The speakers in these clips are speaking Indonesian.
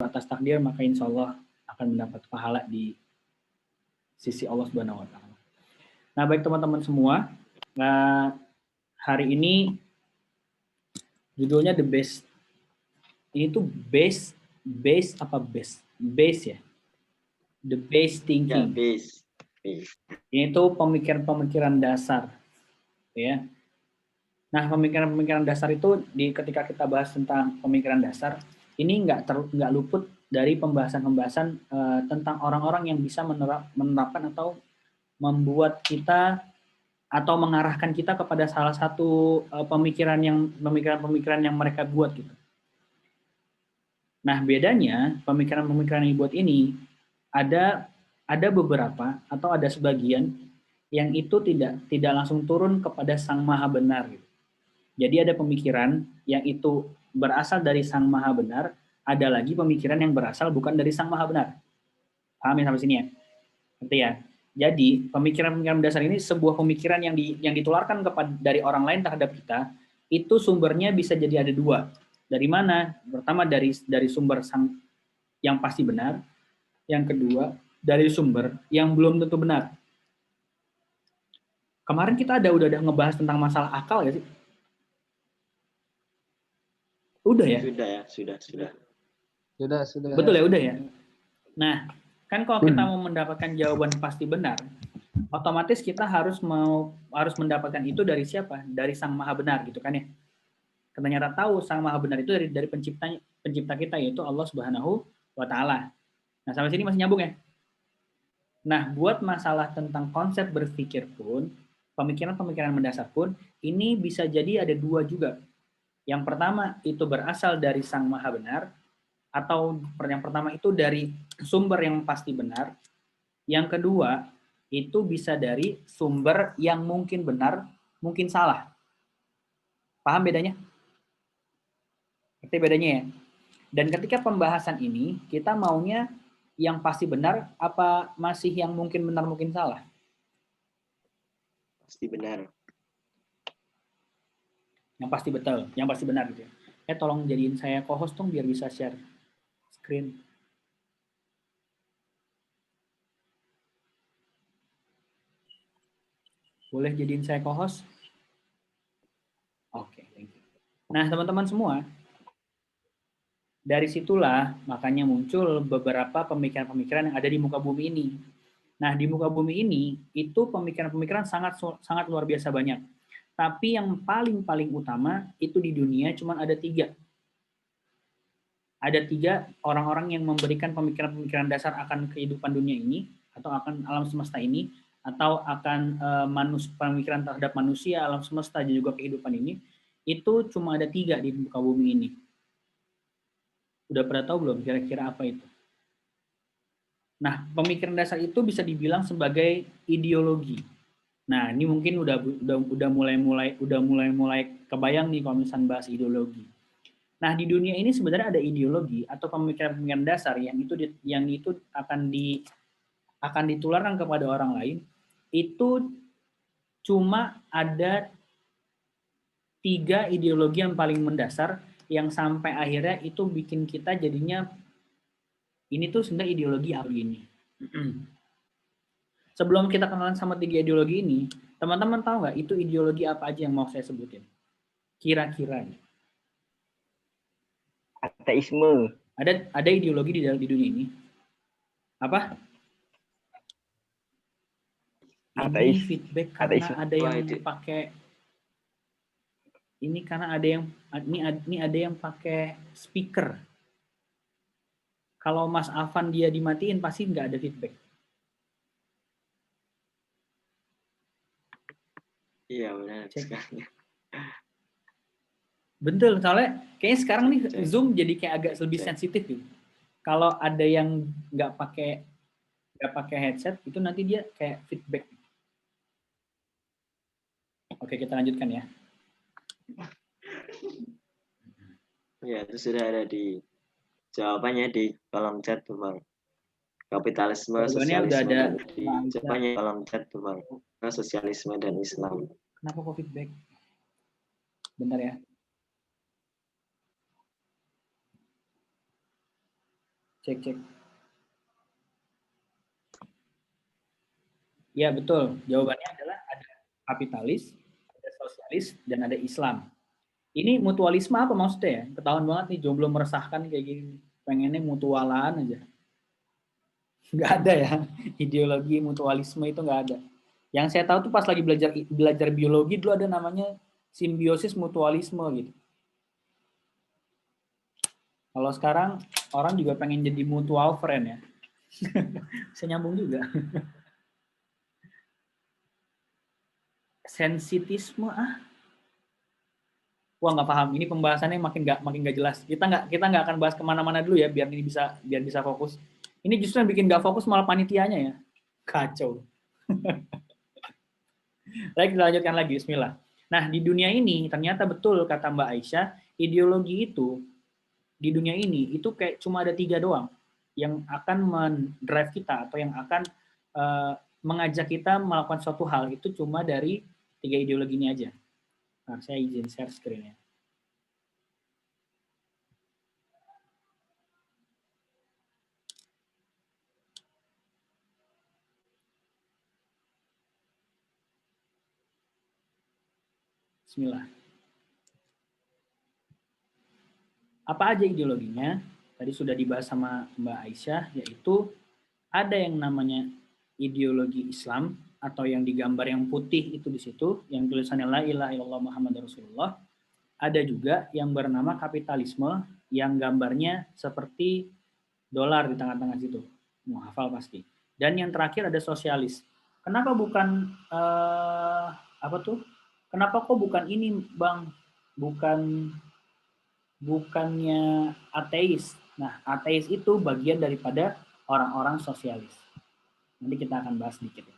atas takdir, maka insya Allah akan mendapat pahala di sisi Allah Subhanahu wa Ta'ala. Nah, baik teman-teman semua, hari ini judulnya The Best. Ini tuh base apa base ya? The base thinking. Ya, base. Ini tuh pemikiran-pemikiran dasar, ya. Nah, pemikiran-pemikiran dasar itu ketika kita bahas tentang pemikiran dasar, ini nggak luput dari pembahasan-pembahasan tentang orang-orang yang bisa menerapkan atau membuat kita atau mengarahkan kita kepada salah satu pemikiran yang mereka buat gitu. Nah, bedanya pemikiran-pemikiran yang dibuat ini ada beberapa atau ada sebagian yang itu tidak langsung turun kepada Sang Maha Benar gitu. Jadi ada pemikiran yang itu berasal dari Sang Maha Benar, ada lagi pemikiran yang berasal bukan dari Sang Maha Benar. Paham ya sampai sini ya? Ngerti ya? Jadi pemikiran-pemikiran dasar ini sebuah pemikiran yang ditularkan dari orang lain terhadap kita, itu sumbernya bisa jadi ada dua. Dari mana? Pertama dari sumber yang pasti benar, yang kedua dari sumber yang belum tentu benar. Kemarin kita udah ngebahas tentang masalah akal ya sih? Udah ya? Sudah. Betul ya, udah ya. Nah, kan kalau kita mau mendapatkan jawaban pasti benar, otomatis kita harus mendapatkan itu dari siapa? Dari Sang Maha Benar gitu kan ya. Ternyata tahu Sang Maha Benar itu dari pencipta kita, yaitu Allah Subhanahu wa Ta'ala. Nah, sampai sini masih nyambung ya? Nah, buat masalah tentang konsep berpikir pun, pemikiran-pemikiran mendasar pun, ini bisa jadi ada dua juga. Yang pertama itu berasal dari Sang Maha Benar, atau yang pertama itu dari sumber yang pasti benar. Yang kedua itu bisa dari sumber yang mungkin benar, mungkin salah. Paham bedanya? Ngerti bedanya ya? Dan ketika pembahasan ini, kita maunya yang pasti benar, apa masih yang mungkin benar, mungkin salah? Pasti benar. Yang pasti betul, yang pasti benar gitu ya. Tolong jadiin saya co-host dong biar bisa share screen. Boleh jadiin saya co-host? Oke, thank you. Nah, teman-teman semua, dari situlah makanya muncul beberapa pemikiran-pemikiran yang ada di muka bumi ini. Nah, di muka bumi ini itu pemikiran-pemikiran sangat luar biasa banyak. Tapi yang paling utama itu di dunia cuma ada 3. Ada 3 orang-orang yang memberikan pemikiran-pemikiran dasar akan kehidupan dunia ini, atau akan alam semesta ini, atau akan pemikiran terhadap manusia, alam semesta, dan juga kehidupan ini, itu cuma ada 3 di muka bumi ini. Udah pada tahu belum kira-kira apa itu? Nah, pemikiran dasar itu bisa dibilang sebagai ideologi. Nah, ini mungkin udah mulai kebayang nih kalau misalnya bahas ideologi. Nah, di dunia ini sebenarnya ada ideologi atau pemikiran-pemikiran dasar yang itu akan ditularkan kepada orang lain. Itu cuma ada 3 ideologi yang paling mendasar yang sampai akhirnya itu bikin kita jadinya ini tuh sebenarnya ideologi apa ini. Sebelum kita kenalan sama 3 ideologi ini, teman-teman tahu nggak itu ideologi apa aja yang mau saya sebutin? Kira-kira. Ateisme. Ada ideologi di dunia ini. Apa? Ini feedback karena ada yang pakai ini karena ada yang pakai speaker. Kalau Mas Afan dia dimatiin pasti nggak ada feedback. Iya benar sekali. Betul, soalnya kayaknya sekarang nih Zoom jadi kayak agak lebih sensitif gitu. Kalau ada yang nggak pakai headset itu nanti dia kayak feedback. Oke, kita lanjutkan ya. Ya, itu sudah ada di jawabannya di kolom chat tuh Bang. Kapitalisme, Jawabannya sosialisme, udah ada. jawabannya kolom chat tuh Bang. Sosialisme dan Islam. Kenapa kok feedback? Bentar ya. Cek. Ya, betul. Jawabannya adalah ada kapitalis, ada sosialis, dan ada Islam. Ini mutualisme apa maksudnya ya? Ketahuan banget nih, jomblo meresahkan kayak gini. Pengennya mutualan aja. Nggak ada ya. Ideologi mutualisme itu nggak ada. Yang saya tahu tuh pas lagi belajar biologi dulu ada namanya simbiosis mutualisme gitu. Kalau sekarang orang juga pengen jadi mutual friend ya. Saya nyambung juga. Sensitisme wah nggak paham. Ini pembahasannya makin nggak jelas. Kita nggak akan bahas kemana-mana dulu ya biar bisa fokus. Ini justru yang bikin nggak fokus malah panitianya ya. Kacau. Baik, kita lanjutkan lagi. Bismillah. Nah, di dunia ini ternyata betul kata Mbak Aisyah, ideologi itu di dunia ini itu kayak cuma ada 3 doang yang akan mendrive kita atau yang akan mengajak kita melakukan suatu hal itu cuma dari 3 ideologi ini aja. Nah, saya izin share screen-nya. Bismillah. Apa aja ideologinya? Tadi sudah dibahas sama Mbak Aisyah, yaitu ada yang namanya ideologi Islam atau yang digambar yang putih itu di situ, yang tulisannya La ilaha illallah Muhammad Rasulullah. Ada juga yang bernama kapitalisme yang gambarnya seperti dolar di tengah-tengah situ. Mau hafal pasti. Dan yang terakhir ada sosialis. Kenapa bukan apa tuh? Kenapa kok bukan ini, Bang? Bukannya ateis. Nah, ateis itu bagian daripada orang-orang sosialis. Nanti kita akan bahas sedikit ya.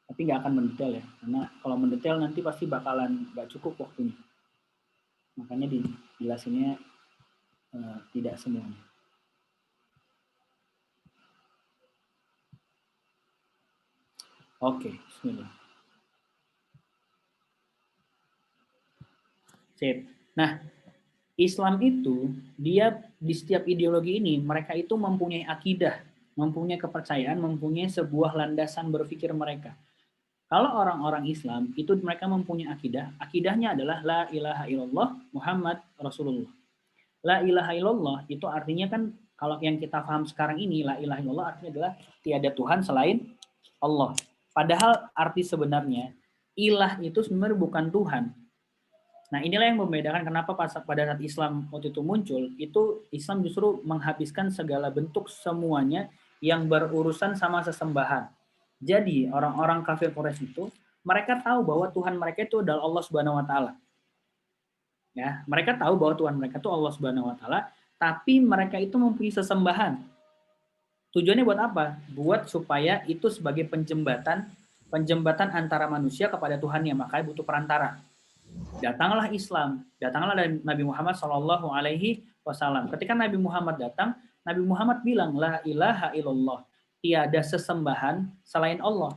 Tapi nggak akan mendetail ya, karena kalau mendetail nanti pasti bakalan nggak cukup waktunya. Makanya dijelasinnya tidak semuanya. Oke, bismillah. Sip. Nah, Islam itu dia di setiap ideologi ini mereka itu mempunyai akidah, mempunyai kepercayaan, mempunyai sebuah landasan berpikir mereka. Kalau orang-orang Islam itu mereka mempunyai akidah, akidahnya adalah la ilaha illallah Muhammad Rasulullah. La ilaha illallah itu artinya kan kalau yang kita paham sekarang ini la ilaha illallah artinya adalah tiada Tuhan selain Allah. Padahal arti sebenarnya ilah itu sebenarnya bukan Tuhan. Nah, inilah yang membedakan kenapa pada saat Islam waktu itu muncul, itu Islam justru menghabiskan segala bentuk semuanya yang berurusan sama sesembahan. Jadi, orang-orang kafir Quraisy itu mereka tahu bahwa Tuhan mereka itu adalah Allah Subhanahu wa taala. Ya, mereka tahu bahwa Tuhan mereka itu Allah Subhanahu wa taala, tapi mereka itu mempunyai sesembahan. Tujuannya buat apa? Buat supaya itu sebagai penjembatan antara manusia kepada Tuhannya, makanya butuh perantara. Datanglah Islam, datanglah Nabi Muhammad Shallallahu Alaihi Wasallam. Ketika Nabi Muhammad datang, Nabi Muhammad bilang la ilaha illallah, tiada sesembahan selain Allah.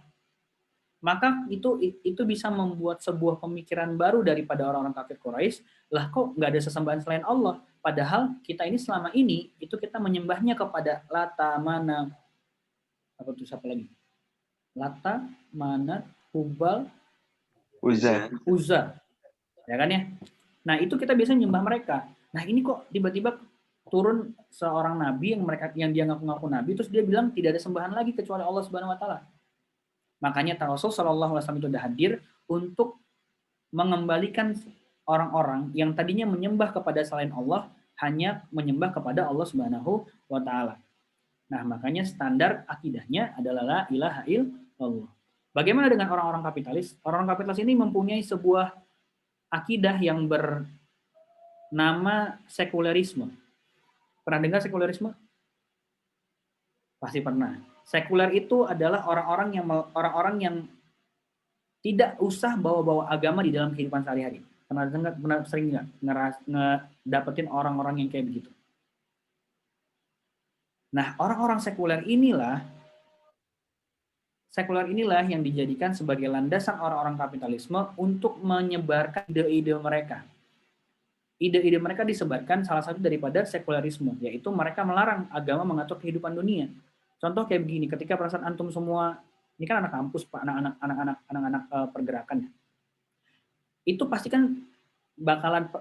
Maka itu bisa membuat sebuah pemikiran baru daripada orang-orang kafir Quraisy. Lah kok nggak ada sesembahan selain Allah? Padahal kita ini selama ini itu kita menyembahnya kepada Lata, Manat, apa tuh siapa lagi? Lata, Manat, Hubal, Uzza. Ya kan ya? Nah, itu kita biasanya nyembah mereka. Nah, ini kok tiba-tiba turun seorang nabi yang dia ngaku-ngaku nabi terus dia bilang tidak ada sembahan lagi kecuali Allah Subhanahu wa taala. Makanya Rasul sallallahu alaihi wasallam itu sudah hadir untuk mengembalikan orang-orang yang tadinya menyembah kepada selain Allah hanya menyembah kepada Allah Subhanahu wa taala. Nah, makanya standar akidahnya adalah la ilaha illallah. Bagaimana dengan orang-orang kapitalis? Orang-orang kapitalis ini mempunyai sebuah akidah yang bernama sekulerisme. Pernah dengar sekulerisme? Pasti pernah. Sekuler itu adalah orang-orang yang tidak usah bawa-bawa agama di dalam kehidupan sehari-hari. Pernah sering nggak ngedapetin orang-orang yang kayak begitu? Nah, orang-orang sekuler inilah yang dijadikan sebagai landasan orang-orang kapitalisme untuk menyebarkan ide-ide mereka. ide-ide mereka disebarkan salah satu daripada sekularisme, yaitu mereka melarang agama mengatur kehidupan dunia. Contoh kayak begini, ketika perasaan antum semua, ini kan anak kampus, Pak, anak-anak pergerakan, itu pasti kan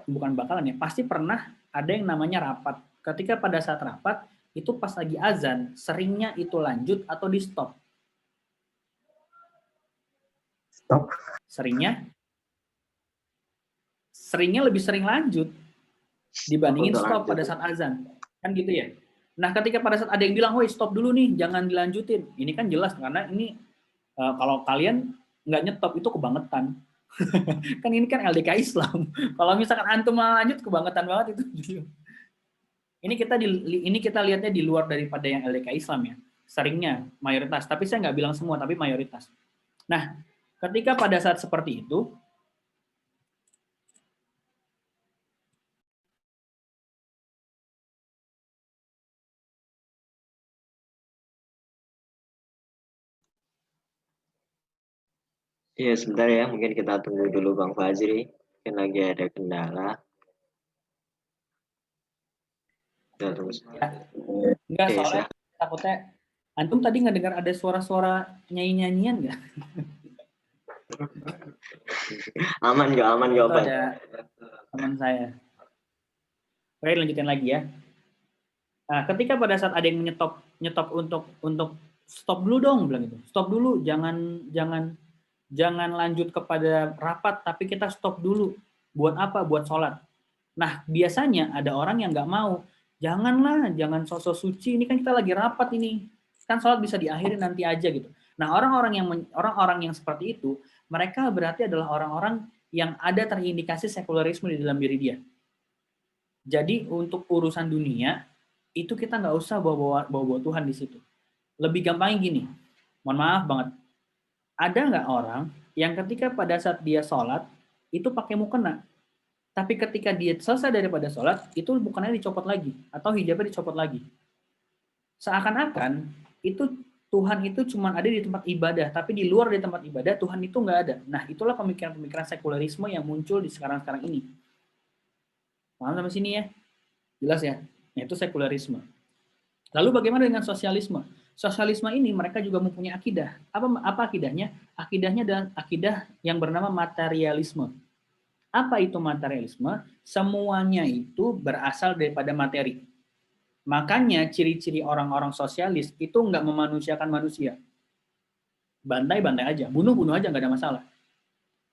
bukan bakalan ya, pasti pernah ada yang namanya rapat. Ketika pada saat rapat, itu pas lagi azan, seringnya itu lanjut atau di stop. Stop. Seringnya lebih sering lanjut dibandingin stop lanjut. pada saat azan, kan gitu ya. Nah, ketika pada saat ada yang bilang, woi stop dulu nih, jangan dilanjutin, ini kan jelas karena ini kalau kalian nggak nyetop itu kebangetan. Kan ini kan LDK Islam. Kalau misalkan antum lanjut, kebangetan banget itu. Ini kita lihatnya di luar daripada yang LDK Islam ya. Seringnya mayoritas, tapi saya nggak bilang semua, tapi mayoritas. Nah, ketika pada saat seperti itu, Iya, sebentar ya, mungkin kita tunggu dulu Bang Fajri, mungkin lagi ada kendala. Kita tunggu sebentar. Enggak, Oke, soalnya takutnya antum tadi nggak dengar ada suara-suara nyanyi-nyanyian nggak? aman nggak Itu Pak? ada teman saya. Oke, lanjutin lagi ya. Nah, ketika pada saat ada yang nyetop untuk stop dulu dong, bilang gitu. Stop dulu, jangan lanjut kepada rapat, tapi kita stop dulu. Buat apa? Buat sholat. Nah, biasanya ada orang yang nggak mau. Jangan sosok suci. Ini kan kita lagi rapat ini. Kan sholat bisa diakhiri nanti aja gitu. Nah, orang-orang yang seperti itu, mereka berarti adalah orang-orang yang ada terindikasi sekularisme di dalam diri dia. Jadi untuk urusan dunia itu kita nggak usah bawa Tuhan di situ. Lebih gampangnya gini. Mohon maaf banget. Ada nggak orang yang ketika pada saat dia sholat itu pakai mukena, tapi ketika dia selesai daripada sholat itu mukenanya dicopot lagi atau hijabnya dicopot lagi. Seakan-akan itu Tuhan itu cuma ada di tempat ibadah, tapi di luar dari tempat ibadah Tuhan itu nggak ada. Nah, itulah pemikiran-pemikiran sekularisme yang muncul di sekarang-sekarang ini. Paham sampai sini ya? Jelas ya? Nah, itu sekularisme. Lalu bagaimana dengan sosialisme? Sosialisme ini mereka juga mempunyai akidah. Apa akidahnya? Akidahnya adalah akidah yang bernama materialisme. Apa itu materialisme? Semuanya itu berasal daripada materi. Makanya ciri-ciri orang-orang sosialis itu nggak memanusiakan manusia. Bantai-bantai aja, bunuh-bunuh aja nggak ada masalah.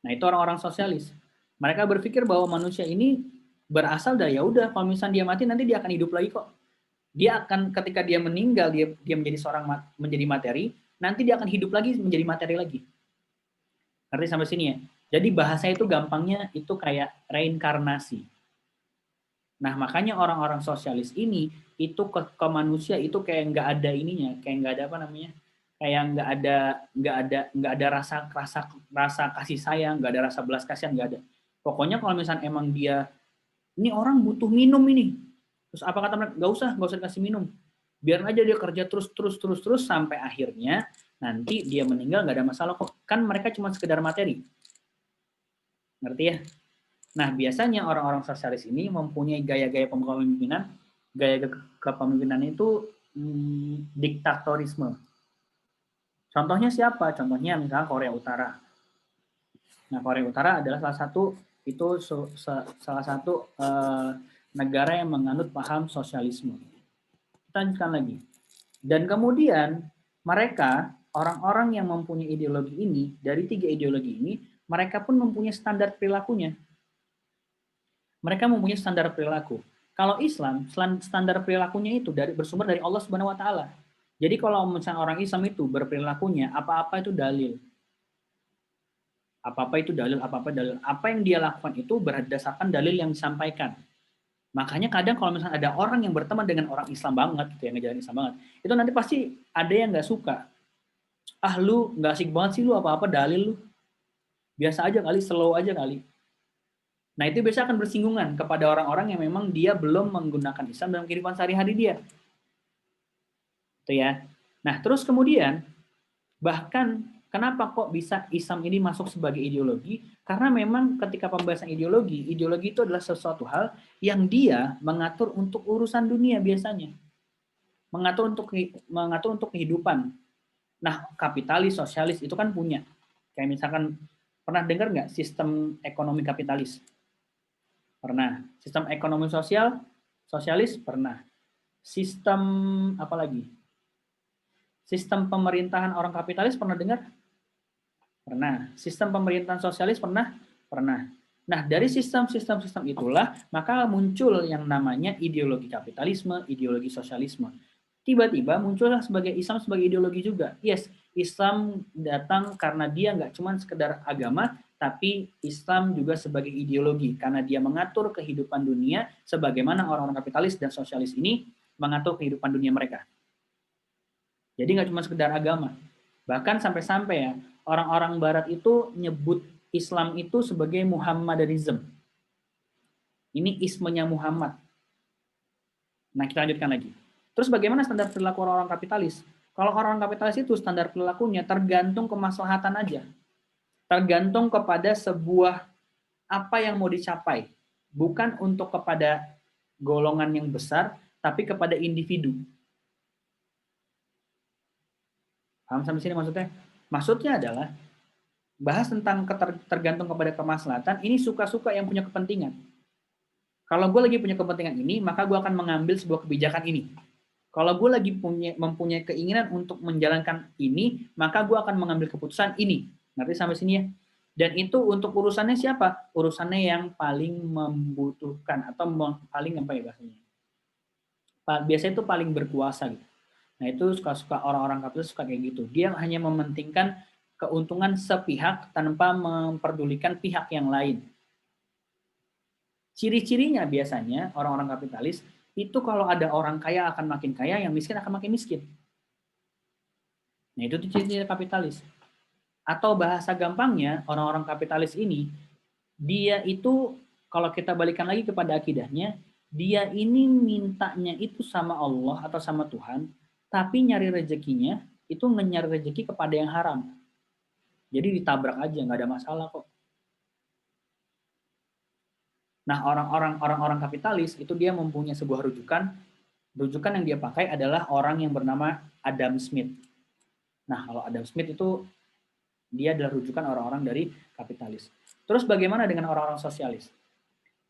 Nah, itu orang-orang sosialis. Mereka berpikir bahwa manusia ini berasal dari ya udah, kalau misalnya dia mati nanti dia akan hidup lagi kok. Dia akan ketika dia meninggal dia menjadi materi, nanti dia akan hidup lagi menjadi materi lagi. Ngerti sampai sini ya? Jadi bahasa itu gampangnya itu kayak reinkarnasi. Nah, makanya orang-orang sosialis ini itu ke manusia itu kayak nggak ada ininya, kayak nggak ada apa namanya? Kayak nggak ada rasa kasih sayang, nggak ada rasa belas kasihan, nggak ada. Pokoknya kalau misalnya emang dia ini orang butuh minum ini, terus apa kata mereka? Nggak usah dikasih minum. Biar aja dia kerja terus sampai akhirnya nanti dia meninggal nggak ada masalah kok. Kan mereka cuma sekedar materi. Ngerti ya? Nah, biasanya orang-orang sosialis ini mempunyai gaya-gaya kepemimpinan. Gaya kepemimpinan itu diktatorisme. Contohnya siapa? Contohnya misalnya Korea Utara. Nah, Korea Utara adalah salah satu negara yang menganut paham sosialisme. Kita lanjutkan lagi. Dan kemudian mereka, orang-orang yang mempunyai ideologi ini, dari 3 ideologi ini, mereka pun mempunyai standar perilakunya. Mereka mempunyai standar perilaku. Kalau Islam, standar perilakunya itu bersumber dari Allah Subhanahu wa taala. Jadi kalau misalnya orang Islam itu berperilakunya, apa-apa itu dalil. Apa-apa itu dalil, apa-apa dalil. Apa yang dia lakukan itu berdasarkan dalil yang disampaikan. Makanya kadang kalau misalnya ada orang yang berteman dengan orang Islam banget, gitu ya, ngejalanin Islam banget, itu nanti pasti ada yang nggak suka. Ah lu nggak asik banget sih lu, apa-apa dalil lu. Biasa aja kali, slow aja kali. Nah itu biasanya akan bersinggungan kepada orang-orang yang memang dia belum menggunakan Islam dalam kehidupan sehari-hari dia. Itu ya. Nah terus kemudian bahkan Kenapa kok bisa Islam ini masuk sebagai ideologi? Karena memang ketika pembahasan ideologi, ideologi itu adalah sesuatu hal yang dia mengatur untuk urusan dunia biasanya. Mengatur untuk kehidupan. Nah, kapitalis, sosialis itu kan punya. Kayak misalkan, pernah dengar nggak sistem ekonomi kapitalis? Pernah. Sistem ekonomi sosialis? Pernah. Sistem apa lagi? Sistem pemerintahan orang kapitalis pernah dengar? Pernah. Sistem pemerintahan sosialis pernah? Pernah. Nah, dari sistem-sistem itulah, maka muncul yang namanya ideologi kapitalisme, ideologi sosialisme. Tiba-tiba muncullah sebagai Islam sebagai ideologi juga. Yes, Islam datang karena dia nggak cuma sekedar agama, tapi Islam juga sebagai ideologi. Karena dia mengatur kehidupan dunia sebagaimana orang-orang kapitalis dan sosialis ini mengatur kehidupan dunia mereka. Jadi nggak cuma sekedar agama. Bahkan sampai-sampai ya, orang-orang barat itu nyebut Islam itu sebagai Muhammadanism. Ini ismenya Muhammad. Nah, kita lanjutkan lagi. Terus bagaimana standar perilaku orang-orang kapitalis? Kalau orang kapitalis itu standar perilakunya tergantung kemaslahatan aja. Tergantung kepada sebuah apa yang mau dicapai. Bukan untuk kepada golongan yang besar, tapi kepada individu. Paham sampai sini maksudnya? Maksudnya adalah bahas tentang tergantung kepada kemaslahatan, ini suka-suka yang punya kepentingan. Kalau gue lagi punya kepentingan ini, maka gue akan mengambil sebuah kebijakan ini. Kalau gue lagi mempunyai keinginan untuk menjalankan ini, maka gue akan mengambil keputusan ini. Ngerti sampai sini ya? Dan itu untuk urusannya siapa? Urusannya yang paling membutuhkan atau paling apa ya bahasanya? Biasanya itu paling berkuasa gitu. Nah itu suka-suka orang-orang kapitalis suka kayak gitu. Dia hanya mementingkan keuntungan sepihak tanpa memperdulikan pihak yang lain. Ciri-cirinya biasanya orang-orang kapitalis itu kalau ada orang kaya akan makin kaya, yang miskin akan makin miskin. Nah itu ciri-ciri kapitalis. Atau bahasa gampangnya orang-orang kapitalis ini, dia itu kalau kita balikan lagi kepada akidahnya, dia ini mintanya itu sama Allah atau sama Tuhan, tapi nyari rezekinya itu nyari rezeki kepada yang haram. Jadi ditabrak aja, nggak ada masalah kok. Nah, orang-orang kapitalis itu dia mempunyai sebuah rujukan. Rujukan yang dia pakai adalah orang yang bernama Adam Smith. Nah, kalau Adam Smith itu dia adalah rujukan orang-orang dari kapitalis. Terus bagaimana dengan orang-orang sosialis?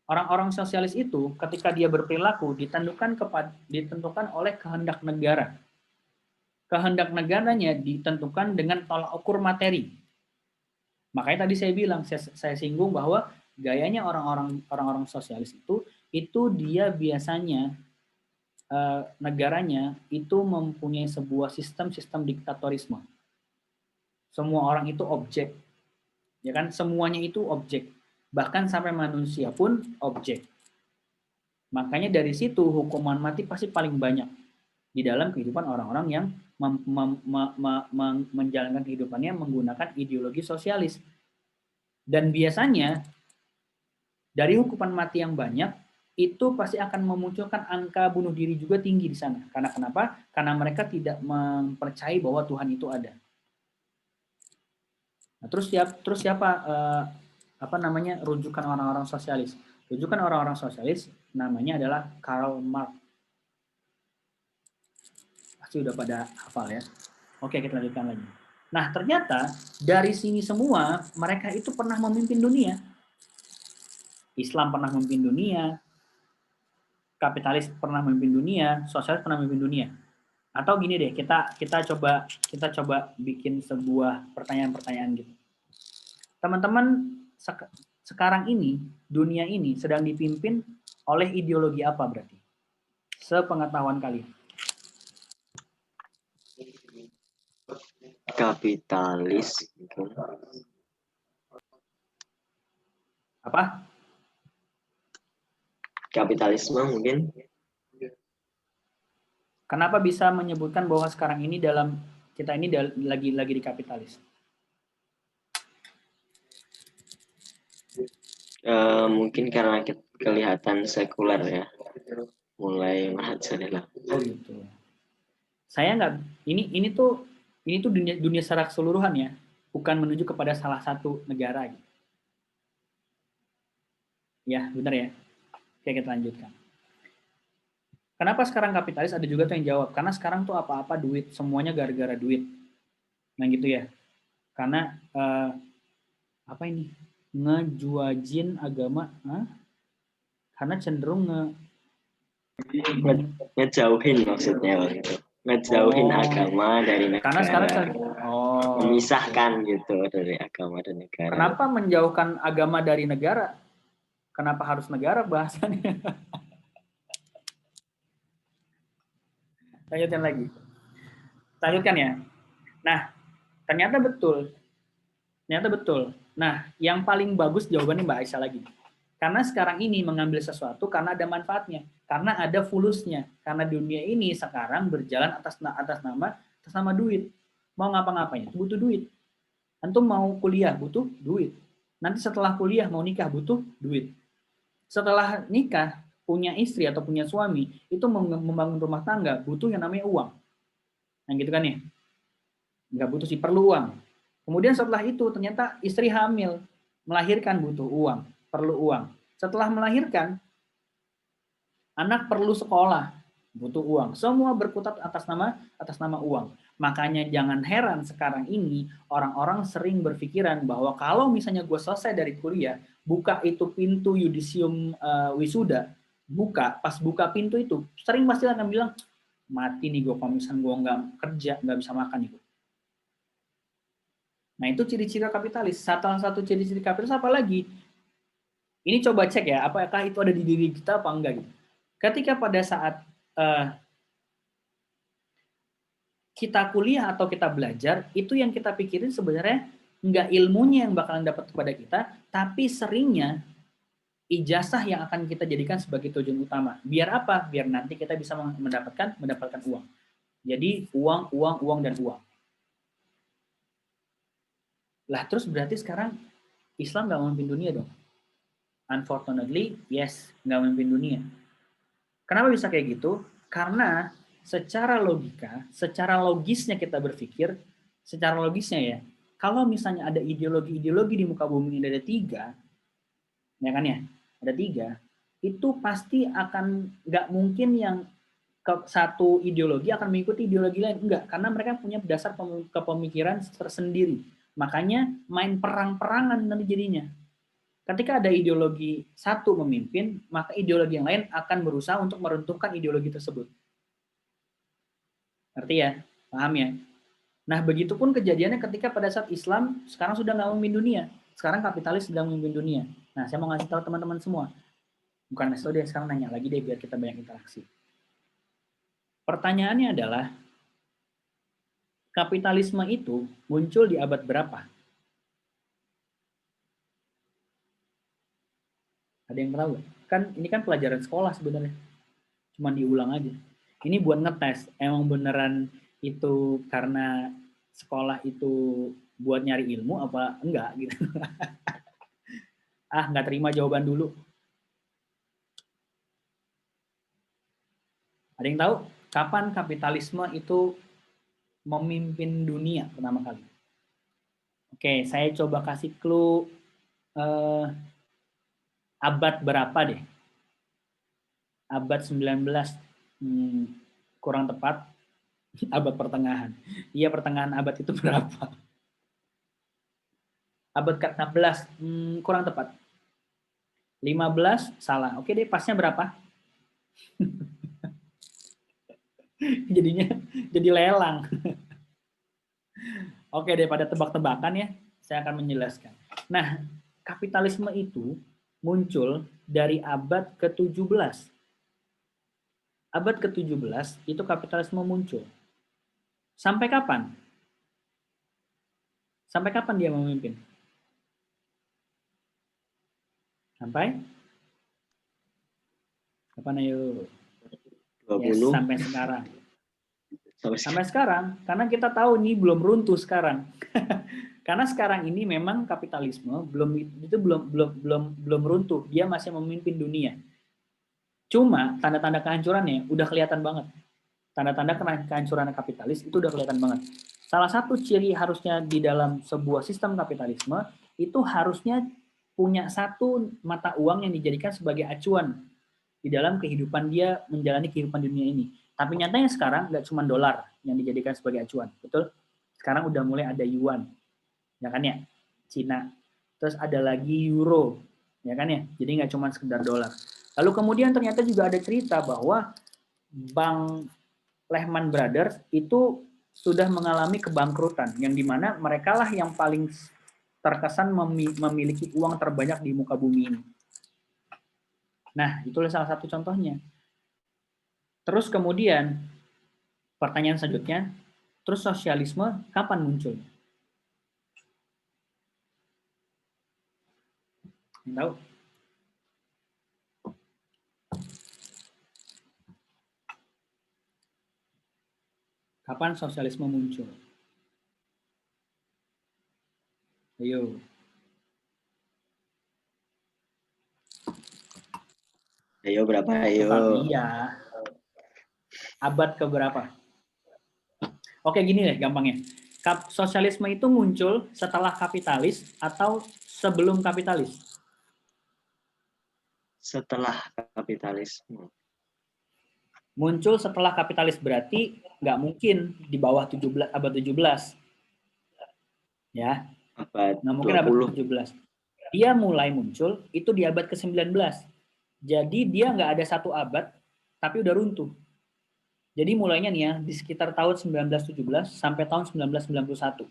Orang-orang sosialis itu ketika dia berperilaku ditentukan oleh kehendak negara. Kehendak negaranya ditentukan dengan tolak ukur materi. Makanya tadi saya bilang, saya singgung bahwa gayanya orang-orang sosialis itu dia biasanya negaranya itu mempunyai sebuah sistem diktatorisme. Semua orang itu objek, ya kan? Semuanya itu objek, bahkan sampai manusia pun objek. Makanya dari situ hukuman mati pasti paling banyak di dalam kehidupan orang-orang yang menjalankan kehidupannya menggunakan ideologi sosialis. Dan biasanya dari hukuman mati yang banyak itu pasti akan memunculkan angka bunuh diri juga tinggi di sana. Karena kenapa? Karena mereka tidak mempercayai bahwa Tuhan itu ada. Nah, terus siapa apa namanya rujukan orang-orang sosialis? Rujukan orang-orang sosialis namanya adalah Karl Marx. Pasti udah pada hafal ya. Oke, kita lanjutkan lagi. Nah, ternyata dari sini semua mereka itu pernah memimpin dunia. Islam pernah memimpin dunia, kapitalis pernah memimpin dunia, sosialis pernah memimpin dunia. Atau gini deh, kita coba bikin sebuah pertanyaan-pertanyaan gitu. Teman-teman sekarang ini, dunia ini sedang dipimpin oleh ideologi apa berarti? Sepengetahuan kalian. Kapitalis. Apa? Kapitalisme mungkin. Kenapa bisa menyebutkan bahwa sekarang ini kita ini lagi di kapitalis? Mungkin karena kelihatan sekuler ya, mulai merajalela. Oh gitu. Saya nggak. Ini tuh dunia secara keseluruhan ya. bukan menuju kepada salah satu negara. Gitu. Ya, benar ya. Oke, kita lanjutkan. Kenapa sekarang kapitalis? Ada juga tuh yang jawab. Karena sekarang tuh apa-apa duit, semuanya gara-gara duit. Nah gitu ya. Karena apa ini? Ngejuajin agama, karena cenderung ngejauhin maksudnya gitu. Ngejauhin agama dari karena sekarang negara. Memisahkan gitu dari agama dan negara. Kenapa menjauhkan agama dari negara? Kenapa harus negara bahasannya? Lanjutkan lagi. Lanjutkan ya. Nah, ternyata betul. Nah, yang paling bagus jawabannya Mbak Aisyah lagi. Karena sekarang ini mengambil sesuatu karena ada manfaatnya, karena ada fulusnya, karena dunia ini sekarang berjalan atas nama duit. Mau ngapa-ngapain butuh duit. Antum mau kuliah butuh duit. Nanti setelah kuliah mau nikah butuh duit. Setelah nikah punya istri atau punya suami itu membangun rumah tangga butuh yang namanya uang. Nah gitu kan ya. Nggak butuh sih, perlu uang. Kemudian setelah itu ternyata istri hamil, melahirkan butuh uang, perlu uang. Setelah melahirkan, anak perlu sekolah, butuh uang. Semua berkutat atas nama uang. Makanya jangan heran sekarang ini orang-orang sering berpikiran bahwa kalau misalnya gue selesai dari kuliah, buka itu pintu yudisium wisuda, pas buka pintu itu, sering pasti akan bilang, mati nih gue kalau misalnya gue nggak kerja, nggak bisa makan nih. Nah itu ciri-ciri kapitalis. Salah satu ciri-ciri kapitalis apa lagi? Ini coba cek ya, apakah itu ada di diri kita apa enggak gitu. Ketika pada saat kita kuliah atau kita belajar, itu yang kita pikirin sebenarnya enggak ilmunya yang bakalan dapat kepada kita, tapi seringnya ijazah yang akan kita jadikan sebagai tujuan utama. Biar apa? Biar nanti kita bisa mendapatkan uang. Jadi uang dan uang. Lah terus berarti sekarang Islam nggak memimpin dunia dong? Unfortunately, yes, nggak memimpin dunia. Kenapa bisa kayak gitu? Karena secara logika, secara logisnya kita berpikir, secara logisnya ya, kalau misalnya ada ideologi-ideologi di muka bumi ini ada 3, ya kan ya, ada 3, itu pasti akan nggak mungkin yang satu ideologi akan mengikuti ideologi lain, enggak, karena mereka punya dasar kepemikiran tersendiri. Makanya main perang-perangan nanti jadinya. Ketika ada ideologi satu memimpin, maka ideologi yang lain akan berusaha untuk meruntuhkan ideologi tersebut. Ngerti ya? Paham ya? Nah, begitupun kejadiannya ketika pada saat Islam sekarang sudah nggak memimpin dunia. Sekarang kapitalis sedang memimpin dunia. Nah, saya mau ngasih tahu teman-teman semua. Bukan ngasih tahu deh, sekarang nanya lagi deh biar kita banyak interaksi. Pertanyaannya adalah, kapitalisme itu muncul di abad berapa? Ada yang tahu? Kan ini kan pelajaran sekolah sebenarnya. Cuma diulang aja. Ini buat ngetes, emang beneran itu karena sekolah itu buat nyari ilmu apa enggak gitu. Nggak terima jawaban dulu. Ada yang tahu kapan kapitalisme itu memimpin dunia pertama kali? Oke, saya coba kasih clue abad berapa deh? Abad 19, kurang tepat, abad pertengahan. Iya, pertengahan abad itu berapa? Abad ke-16, kurang tepat. 15, salah. Oke deh, pasnya berapa? Jadinya jadi lelang. Oke deh, pada tebak-tebakan ya, saya akan menjelaskan. Nah, kapitalisme itu muncul dari abad ke-17. Abad ke-17 itu kapitalisme muncul. Sampai kapan? Sampai kapan dia memimpin? Sampai? Kapan ayo? 20. Yes, sampai sekarang. Sampai sekarang, karena kita tahu nih belum runtuh sekarang. Karena sekarang ini memang kapitalisme belum runtuh, dia masih memimpin dunia. Cuma tanda-tanda kehancurannya udah kelihatan banget. Tanda-tanda kehancuran kapitalis itu udah kelihatan banget. Salah satu ciri harusnya di dalam sebuah sistem kapitalisme itu harusnya punya satu mata uang yang dijadikan sebagai acuan di dalam kehidupan dia menjalani kehidupan dunia ini. Tapi nyatanya sekarang nggak cuma dolar yang dijadikan sebagai acuan, betul? Sekarang udah mulai ada yuan, ya kan ya, Cina. Terus ada lagi euro, ya kan ya. Jadi nggak cuma sekedar dolar. Lalu kemudian ternyata juga ada cerita bahwa Bank Lehman Brothers itu sudah mengalami kebangkrutan, yang dimana mereka lah yang paling terkesan memiliki uang terbanyak di muka bumi ini. Nah, itulah salah satu contohnya. Terus kemudian, pertanyaan selanjutnya, terus sosialisme kapan muncul? Tahu? Kapan sosialisme muncul? Ayo. Ayo berapa? Ayo. Iya. Abad keberapa? Oke, gini deh gampangnya. Sosialisme itu muncul setelah kapitalis atau sebelum kapitalis? Setelah kapitalis. Muncul setelah kapitalis berarti nggak mungkin di bawah 17, abad 17. Ya, Abad nggak mungkin 20. abad 17. Dia mulai muncul itu di abad ke-19. Jadi dia nggak ada satu abad, tapi udah runtuh. Jadi mulainya nih ya, di sekitar tahun 1917 sampai tahun 1991.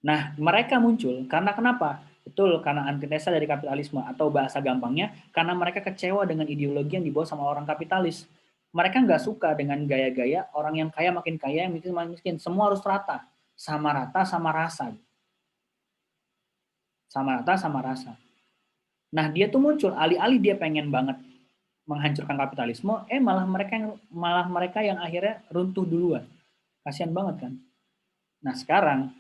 Nah, mereka muncul karena kenapa? Betul, karena antitesa dari kapitalisme, atau bahasa gampangnya, karena mereka kecewa dengan ideologi yang dibawa sama orang kapitalis. Mereka nggak suka dengan gaya-gaya orang yang kaya makin kaya, yang miskin makin miskin. Semua harus rata, sama rata, sama rasa. Sama rata, sama rasa. Nah, dia tuh muncul, alih-alih dia pengen banget menghancurkan kapitalisme, malah mereka yang akhirnya runtuh duluan. Kasihan banget kan? Nah, sekarang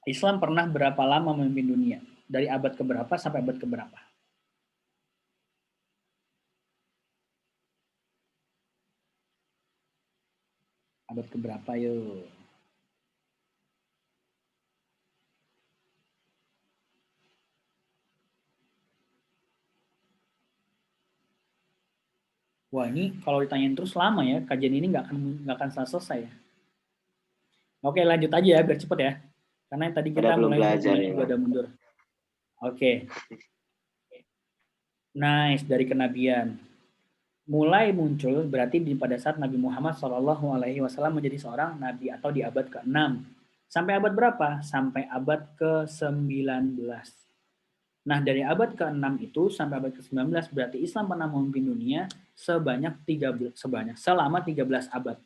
Islam pernah berapa lama memimpin dunia? Dari abad keberapa sampai abad keberapa? Abad keberapa yuk? Wah, ini kalau ditanyain terus lama ya, kajian ini nggak akan selesai ya. Oke, lanjut aja ya, biar cepet ya. Karena tadi kita Belum mulai belajar ya. ada mundur. Oke. Nice, dari kenabian. Mulai muncul berarti pada saat Nabi Muhammad SAW menjadi seorang nabi atau di abad ke-6. Sampai abad berapa? Sampai abad ke-19. Nah, dari abad ke-6 itu sampai abad ke-19 berarti Islam pernah memimpin dunia selama 13 abad.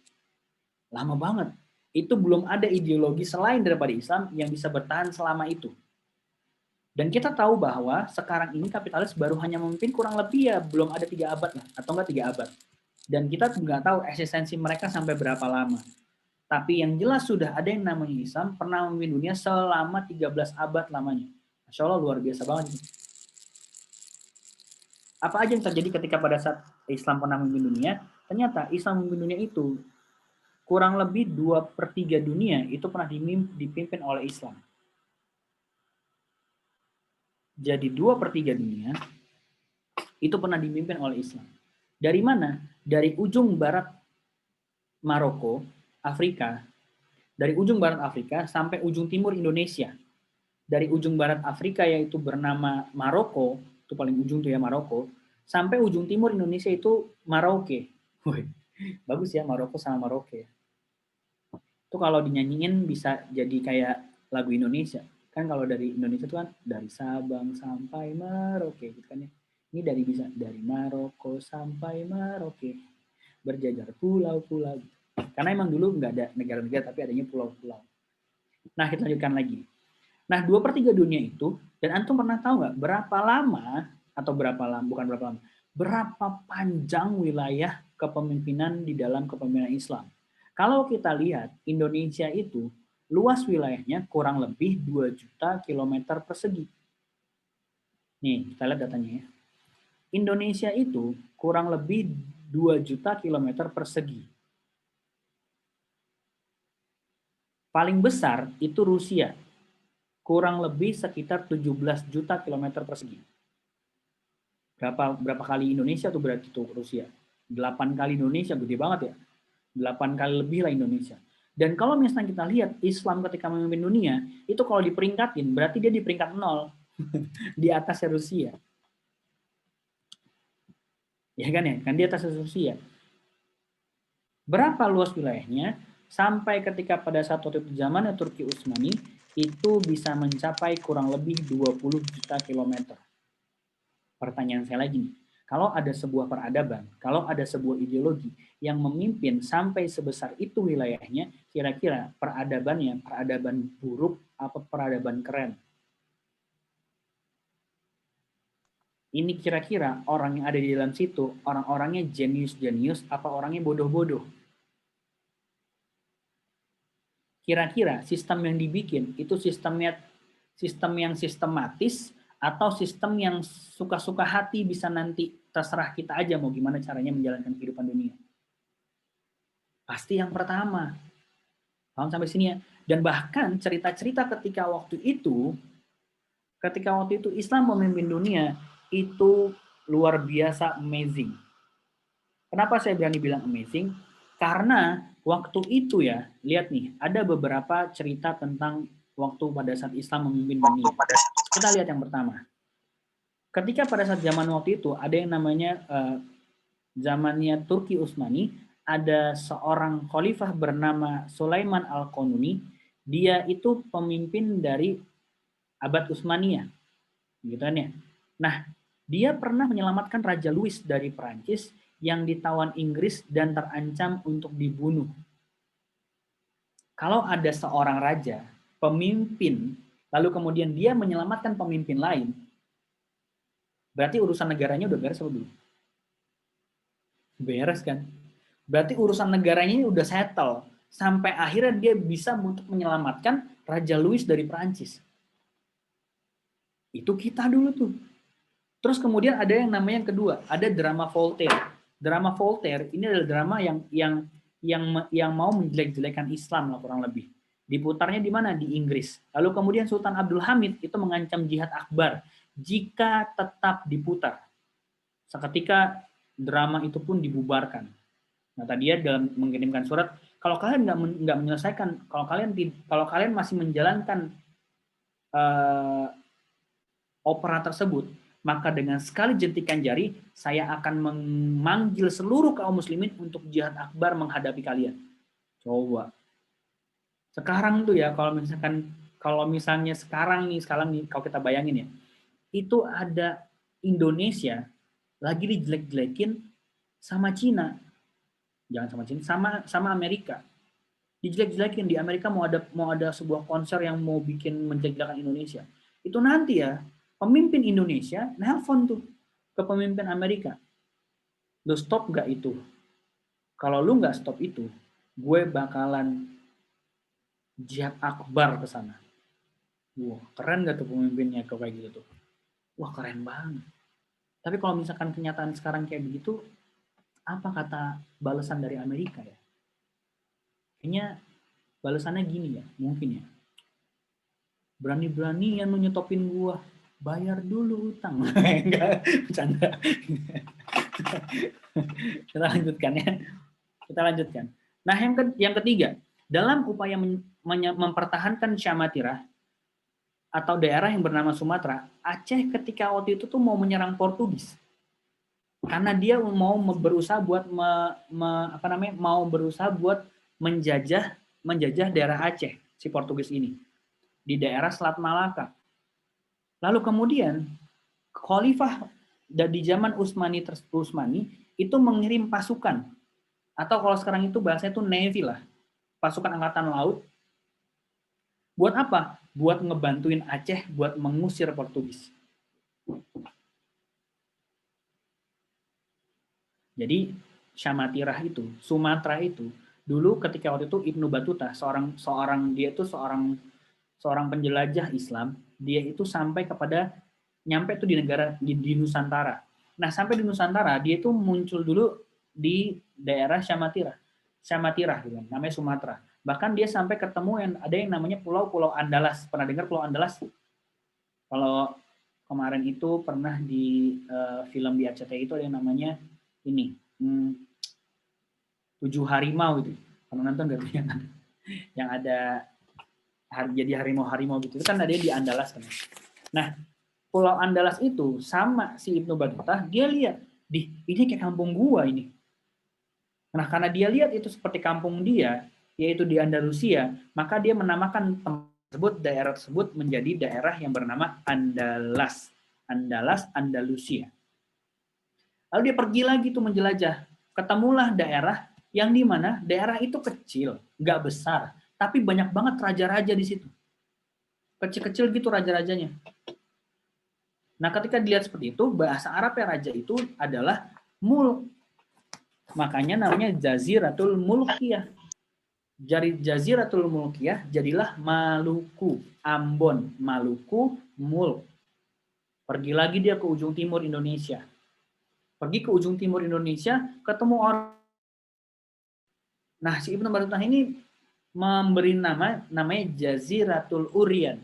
Lama banget. Itu belum ada ideologi selain daripada Islam yang bisa bertahan selama itu. Dan kita tahu bahwa sekarang ini kapitalis baru hanya memimpin kurang lebih ya belum ada 3 abad lah, atau enggak 3 abad. Dan kita nggak tahu eksistensi mereka sampai berapa lama. Tapi yang jelas sudah ada yang namanya Islam pernah memimpin dunia selama 13 abad lamanya. Masya Allah, luar biasa banget. Apa aja yang terjadi ketika pada saat Islam pernah memimpin dunia? Ternyata Islam memimpin dunia itu kurang lebih 2/3 dunia itu pernah dipimpin oleh Islam. Jadi 2/3 dunia itu pernah dipimpin oleh Islam. Dari mana? Dari ujung barat Maroko, Afrika, dari ujung barat Afrika sampai ujung timur Indonesia. Dari ujung barat Afrika yaitu bernama Maroko, itu paling ujung tuh ya Maroko, sampai ujung timur Indonesia itu Maroke. Bagus ya, Maroko sama Maroke. Itu kalau dinyanyiin bisa jadi kayak lagu Indonesia. Kan kalau dari Indonesia itu kan dari Sabang sampai Maroke gitu kan ya. Ini dari Maroko sampai Maroke. Berjajar pulau-pulau. Karena emang dulu nggak ada negara-negara tapi adanya pulau-pulau. Nah, kita lanjutkan lagi. Nah, 2/3 dunia itu, dan antum pernah tahu nggak berapa lama, atau berapa panjang wilayah kepemimpinan di dalam kepemimpinan Islam? Kalau kita lihat, Indonesia itu luas wilayahnya kurang lebih 2 juta kilometer persegi. Nih, kita lihat datanya ya. Indonesia itu kurang lebih 2 juta kilometer persegi. Paling besar itu Rusia, kurang lebih sekitar 17 juta kilometer persegi. Berapa kali Indonesia tuh berarti tuh Rusia? 8 kali Indonesia, gede banget ya. 8 kali lebih lah Indonesia. Dan kalau misalnya kita lihat Islam ketika memimpin dunia, itu kalau diperingkatin, berarti dia di peringkat 0. Di atas Rusia. Ya kan ya? Kan di atas Rusia. Berapa luas wilayahnya? Sampai ketika pada saat waktu itu zamannya Turki Utsmani, itu bisa mencapai kurang lebih 20 juta kilometer. Pertanyaan saya lagi nih, kalau ada sebuah peradaban, kalau ada sebuah ideologi yang memimpin sampai sebesar itu wilayahnya, kira-kira peradabannya, peradaban buruk apa peradaban keren? Ini kira-kira orang yang ada di dalam situ, orang-orangnya jenius-jenius apa orangnya bodoh-bodoh? Kira-kira sistem yang dibikin itu sistem yang sistematis atau sistem yang suka-suka hati bisa nanti terserah kita aja mau gimana caranya menjalankan kehidupan dunia? Pasti yang pertama. Paham sampai sini ya? Dan bahkan cerita-cerita ketika waktu itu Islam memimpin dunia, itu luar biasa amazing. Kenapa saya berani bilang amazing? Karena waktu itu ya, lihat nih, ada beberapa cerita tentang waktu pada saat Islam memimpin dunia. Kita lihat yang pertama. Ketika pada saat zaman waktu itu, ada yang namanya zamannya Turki Utsmani, ada seorang khalifah bernama Sulaiman Al-Qanuni. Dia itu pemimpin dari abad Utsmaniyah, gitu kan ya. Nah, dia pernah menyelamatkan Raja Louis dari Perancis yang ditawan Inggris dan terancam untuk dibunuh. Kalau ada seorang raja, pemimpin, lalu kemudian dia menyelamatkan pemimpin lain, berarti urusan negaranya udah beres apa belum? Beres kan? Berarti urusan negaranya ini udah settle. Sampai akhirnya dia bisa untuk menyelamatkan Raja Louis dari Perancis. Itu kita dulu tuh. Terus kemudian ada yang namanya yang kedua, ada drama Voltaire. Drama Voltaire ini adalah drama yang mau menjelek-jelekan Islam lah kurang lebih. Diputarnya di mana? Di Inggris. Lalu kemudian Sultan Abdul Hamid itu mengancam jihad akbar jika tetap diputar. Seketika drama itu pun dibubarkan. Nah, tadi dia dalam mengirimkan surat, kalau kalian nggak menyelesaikan, kalau kalian masih menjalankan opera tersebut, maka dengan sekali jentikan jari, saya akan memanggil seluruh kaum muslimin untuk jihad akbar menghadapi kalian. Coba. Sekarang tuh ya, kalau misalnya sekarang nih, kalau kita bayangin ya, itu ada Indonesia lagi dijelek-jelekin sama Cina. Jangan sama Cina, sama Amerika. Dijelek-jelekin di Amerika mau ada sebuah konser yang mau bikin menjelek-jelekan Indonesia. Itu nanti ya, pemimpin Indonesia nelpon tuh ke pemimpin Amerika. Lu stop nggak itu? Kalau lu nggak stop itu, gue bakalan jihad akbar ke sana. Wah, keren gak tuh pemimpinnya kayak gitu tuh? Wah, keren banget. Tapi kalau misalkan kenyataan sekarang kayak begitu, apa kata balasan dari Amerika ya? Kayaknya balasannya gini ya, mungkin ya. Berani-berani yang nyetopin gua, bayar dulu utang. Enggak, bercanda. Kita lanjutkan ya. Kita lanjutkan. Nah, yang ketiga, dalam upaya mempertahankan Syamatirah atau daerah yang bernama Sumatera, Aceh ketika waktu itu tuh mau menyerang Portugis. Karena dia mau berusaha buat menjajah daerah Aceh si Portugis ini di daerah Selat Malaka. Lalu kemudian khalifah di zaman Utsmani itu mengirim pasukan, atau kalau sekarang itu bahasanya itu navy lah, pasukan angkatan laut. Buat apa? Buat ngebantuin Aceh buat mengusir Portugis. Jadi Syamatirah itu, Sumatera itu, dulu ketika waktu itu Ibnu Battuta, seorang penjelajah Islam, dia itu nyampe tuh di Nusantara. Nah, sampai di Nusantara, dia itu muncul dulu di daerah Syamatirah. Samatirah gitu, namanya Sumatera. Bahkan dia sampai ketemu yang ada yang namanya Pulau Andalas. Pernah dengar Pulau Andalas? Kalau kemarin itu pernah di film di RCTI itu ada yang namanya ini 7 harimau gitu. Pernah nonton nggak tuh yang ada jadi harimau gitu. Itu kan ada di Andalas kan. Nah, Pulau Andalas itu sama si Ibnu Battuta, dia lihat, ini kayak kampung gua ini. Nah, karena dia lihat itu seperti kampung dia, yaitu di Andalusia, maka dia menamakan tempat tersebut, daerah tersebut menjadi daerah yang bernama Andalas. Andalas, Andalusia. Lalu dia pergi lagi tuh menjelajah. Ketemulah daerah yang di mana daerah itu kecil, nggak besar, tapi banyak banget raja-raja di situ. Kecil-kecil gitu raja-rajanya. Nah, ketika dilihat seperti itu, bahasa Arab ya raja itu adalah mulk. Makanya namanya Jaziratul Mulkiyah. Jaziratul Mulkiyah jadilah Maluku, Ambon, Maluku, Mulk. Pergi lagi dia ke ujung timur Indonesia. Pergi ke ujung timur Indonesia, ketemu orang. Nah, si Ibnu Battuta ini memberi namanya Jaziratul Urian.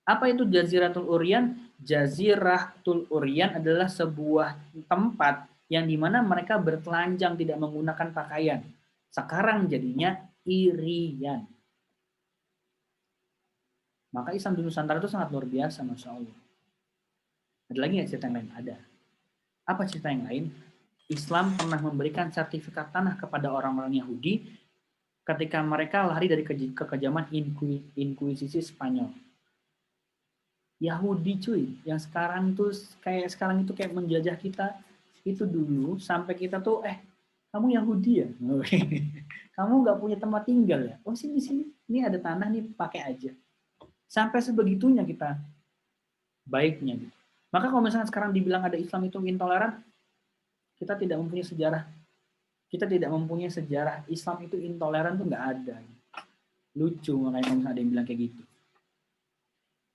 Apa itu Jaziratul Urian? Jaziratul Urian adalah sebuah tempat yang dimana mereka bertelanjang tidak menggunakan pakaian. Sekarang jadinya Irian. Maka Islam di Nusantara itu sangat luar biasa, Masya Allah. Ada lagi nggak cerita yang lain? Ada. Apa cerita yang lain? Islam pernah memberikan sertifikat tanah kepada orang-orang Yahudi ketika mereka lari dari kekejaman Inkuisisi Spanyol. Yahudi cuy, yang sekarang tuh sekarang itu kayak menjajah kita, itu dulu sampai kita tuh kamu Yahudi ya, kamu nggak punya tempat tinggal ya, oh sini ini ada tanah nih pakai aja, sampai sebegitunya kita baiknya gitu. Maka kalau misalnya sekarang dibilang ada Islam itu intoleran, kita tidak mempunyai sejarah Islam itu intoleran tuh nggak ada. Lucu makanya kalau misalnya ada yang bilang kayak gitu.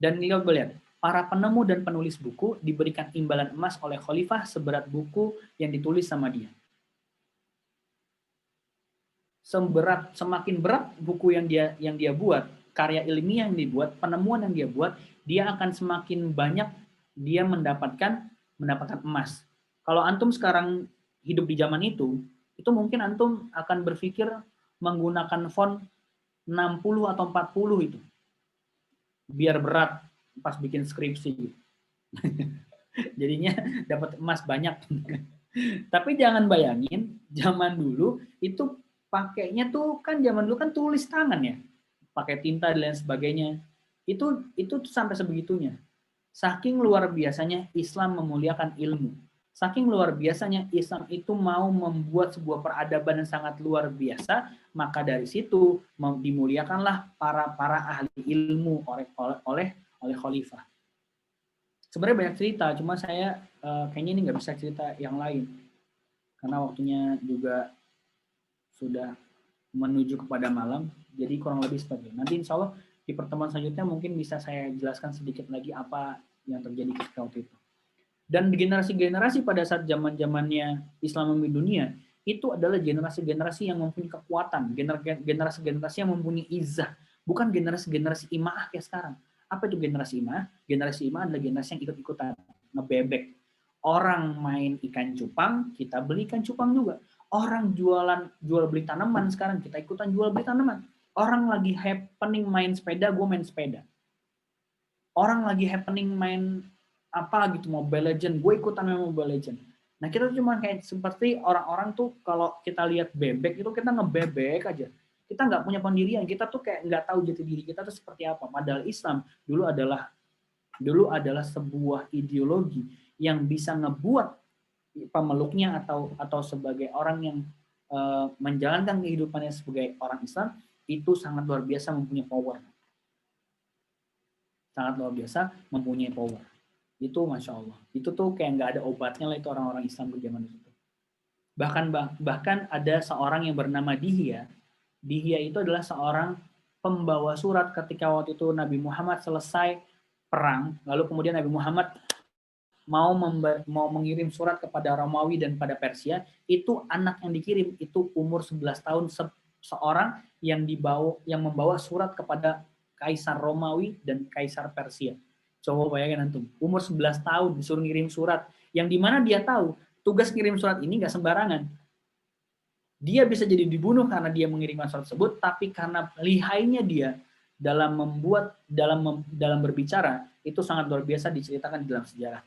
Dan kita lihat, para penemu dan penulis buku diberikan imbalan emas oleh khalifah seberat buku yang ditulis sama dia. Semakin berat buku yang dia buat, karya ilmiah yang dibuat, penemuan yang dia buat, dia akan semakin banyak dia mendapatkan emas. Kalau antum sekarang hidup di zaman itu mungkin antum akan berpikir menggunakan font 60 atau 40 itu. Biar berat pas bikin skripsi. Jadinya dapat emas banyak. Tapi jangan bayangin zaman dulu itu pakainya tuh kan zaman dulu kan tulis tangan ya. Pakai tinta dan lain sebagainya. Itu sampai sebegitunya. Saking luar biasanya Islam memuliakan ilmu. Saking luar biasanya Islam itu mau membuat sebuah peradaban yang sangat luar biasa, maka dari situ dimuliakanlah para ahli ilmu oleh khalifah. Sebenarnya banyak cerita, cuma saya kayaknya ini nggak bisa cerita yang lain karena waktunya juga sudah menuju kepada malam, jadi kurang lebih seperti itu. Nanti insya Allah di pertemuan selanjutnya mungkin bisa saya jelaskan sedikit lagi apa yang terjadi ketika waktu itu. Dan generasi-generasi pada saat zaman-zamannya Islam memimpin dunia, itu adalah generasi-generasi yang mempunyai kekuatan, generasi-generasi yang mempunyai izah, bukan generasi-generasi imaah kayak sekarang. Apa itu generasi imaah? Generasi imaah adalah generasi yang ikut-ikutan, ngebebek. Orang main ikan cupang, kita beli ikan cupang juga. Orang jual beli tanaman sekarang, kita ikutan jual beli tanaman. Orang lagi happening main sepeda, gue main sepeda. Orang lagi happening main apa gitu Mobile Legend, gue ikutan main Mobile Legend. Nah kita cuma kayak seperti orang-orang tuh kalau kita lihat bebek itu kita ngebebek aja. Kita nggak punya pendirian, kita tuh kayak nggak tahu jati diri kita tuh seperti apa. Padahal Islam dulu adalah sebuah ideologi yang bisa ngebuat pemeluknya atau sebagai orang yang menjalankan kehidupannya sebagai orang Islam itu sangat luar biasa mempunyai power. Sangat luar biasa mempunyai power. Itu Masya Allah. Itu tuh kayak nggak ada obatnya lah itu orang-orang Islam di zaman itu. Bahkan ada seorang yang bernama Dihya. Dihya itu adalah seorang pembawa surat ketika waktu itu Nabi Muhammad selesai perang. Lalu kemudian Nabi Muhammad mau mengirim surat kepada Romawi dan pada Persia, itu anak yang dikirim itu umur 11 tahun, seorang yang membawa surat kepada Kaisar Romawi dan Kaisar Persia. Coba bayangin antum, umur 11 tahun disuruh ngirim surat, yang dimana dia tahu tugas ngirim surat ini nggak sembarangan. Dia bisa jadi dibunuh karena dia mengirimkan surat tersebut, tapi karena lihainya dia dalam berbicara itu sangat luar biasa, diceritakan di dalam sejarah.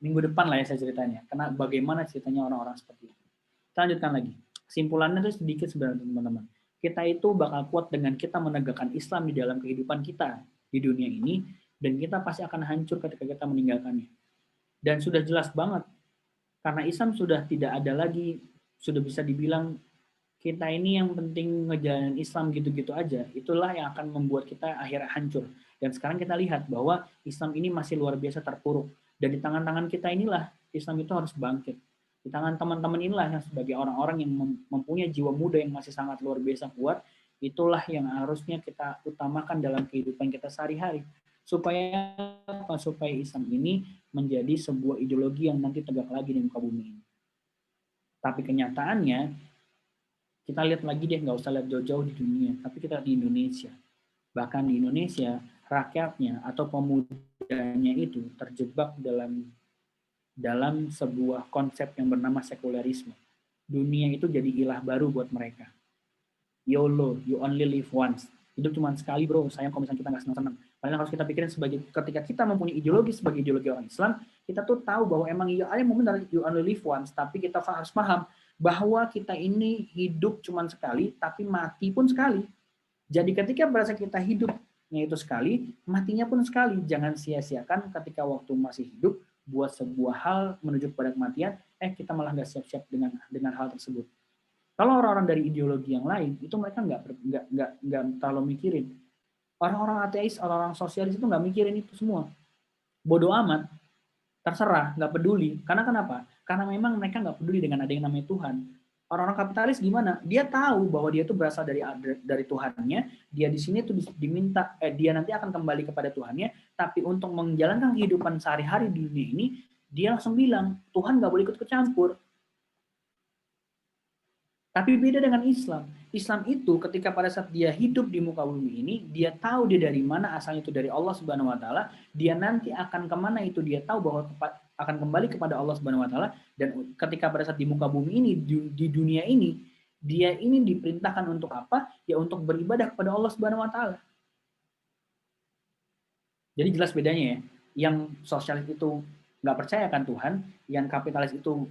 Minggu depan lah ya saya ceritanya, karena bagaimana ceritanya orang-orang seperti itu. Kita lanjutkan lagi. Kesimpulannya itu sedikit sebenarnya teman-teman. Kita itu bakal kuat dengan kita menegakkan Islam di dalam kehidupan kita di dunia ini, dan kita pasti akan hancur ketika kita meninggalkannya. Dan sudah jelas banget, karena Islam sudah tidak ada lagi, sudah bisa dibilang kita ini yang penting ngejalanin Islam gitu-gitu aja, itulah yang akan membuat kita akhirnya hancur. Dan sekarang kita lihat bahwa Islam ini masih luar biasa terpuruk. Dan di tangan-tangan kita inilah Islam itu harus bangkit. Di tangan teman-teman inilah yang sebagai orang-orang yang mempunyai jiwa muda yang masih sangat luar biasa kuat, itulah yang harusnya kita utamakan dalam kehidupan kita sehari-hari. Supaya Islam ini menjadi sebuah ideologi yang nanti tegak lagi di muka bumi ini. Tapi kenyataannya, kita lihat lagi deh, nggak usah lihat jauh-jauh di dunia, tapi kita di Indonesia. Bahkan di Indonesia, rakyatnya atau pemudanya itu terjebak dalam sebuah konsep yang bernama sekulerisme. Dunia itu jadi ilah baru buat mereka. YOLO, you only live once. Hidup cuma sekali bro, sayang kalau misalnya kita nggak senang-senang. Padahal harus kita pikirin sebagai ketika kita mempunyai ideologi sebagai ideologi orang Islam, kita tuh tahu bahwa emang ada momen dari you only live once, tapi kita harus paham bahwa kita ini hidup cuma sekali, tapi mati pun sekali. Jadi ketika berasa kita hidupnya itu sekali, matinya pun sekali. Jangan sia-siakan ketika waktu masih hidup buat sebuah hal menuju kepada kematian, kita malah nggak siap-siap dengan hal tersebut. Kalau orang-orang dari ideologi yang lain, itu mereka nggak terlalu mikirin. Orang-orang ateis, orang-orang sosialis itu nggak mikirin itu semua. Bodoh amat, terserah, nggak peduli. Karena kenapa? Karena memang mereka nggak peduli dengan ada yang namanya Tuhan. Orang-orang kapitalis gimana? Dia tahu bahwa dia itu berasal dari Tuhannya. Dia di sini tuh diminta, dia nanti akan kembali kepada Tuhannya. Tapi untuk menjalankan kehidupan sehari-hari di dunia ini, dia langsung bilang Tuhan nggak boleh ikut kecampur. Tapi beda dengan Islam. Islam itu ketika pada saat dia hidup di muka bumi ini, dia tahu dia dari mana, asalnya itu dari Allah Subhanahu wa taala, dia nanti akan kemana itu dia tahu bahwa akan kembali kepada Allah Subhanahu wa taala, dan ketika pada saat di muka bumi ini, di dunia ini, dia ini diperintahkan untuk apa? Ya untuk beribadah kepada Allah Subhanahu wa taala. Jadi jelas bedanya ya. Yang sosialis itu nggak percaya kan Tuhan, yang kapitalis itu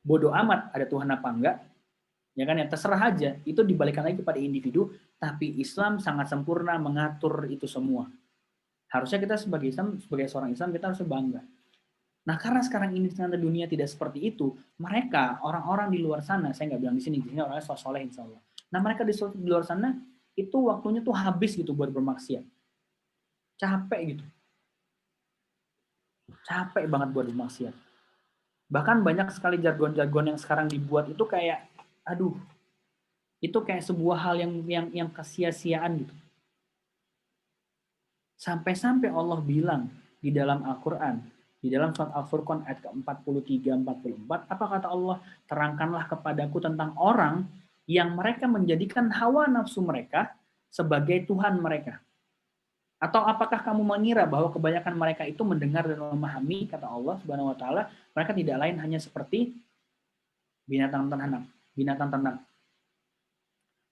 bodoh amat ada Tuhan apa enggak. Ya kan, ya terserah aja, itu dibalikan lagi kepada individu, tapi Islam sangat sempurna mengatur itu semua. Harusnya kita sebagai seorang Islam, kita harus bangga. Nah, karena sekarang ini ternyata dunia tidak seperti itu, mereka, orang-orang di luar sana, saya nggak bilang di sini orangnya soleh insya Allah. Nah, mereka di luar sana, itu waktunya tuh habis gitu buat bermaksiat. Capek gitu. Capek banget buat bermaksiat. Bahkan banyak sekali jargon-jargon yang sekarang dibuat itu kayak aduh, itu kayak sebuah hal yang kesia-siaan gitu. Sampai-sampai Allah bilang di dalam Al-Quran, di dalam surat Al-Furqan ayat ke-43-44, apa kata Allah? Terangkanlah kepadaku tentang orang yang mereka menjadikan hawa nafsu mereka sebagai Tuhan mereka. Atau apakah kamu mengira bahwa kebanyakan mereka itu mendengar dan memahami kata Allah Subhanahu wa taala, mereka tidak lain hanya seperti binatang ternak.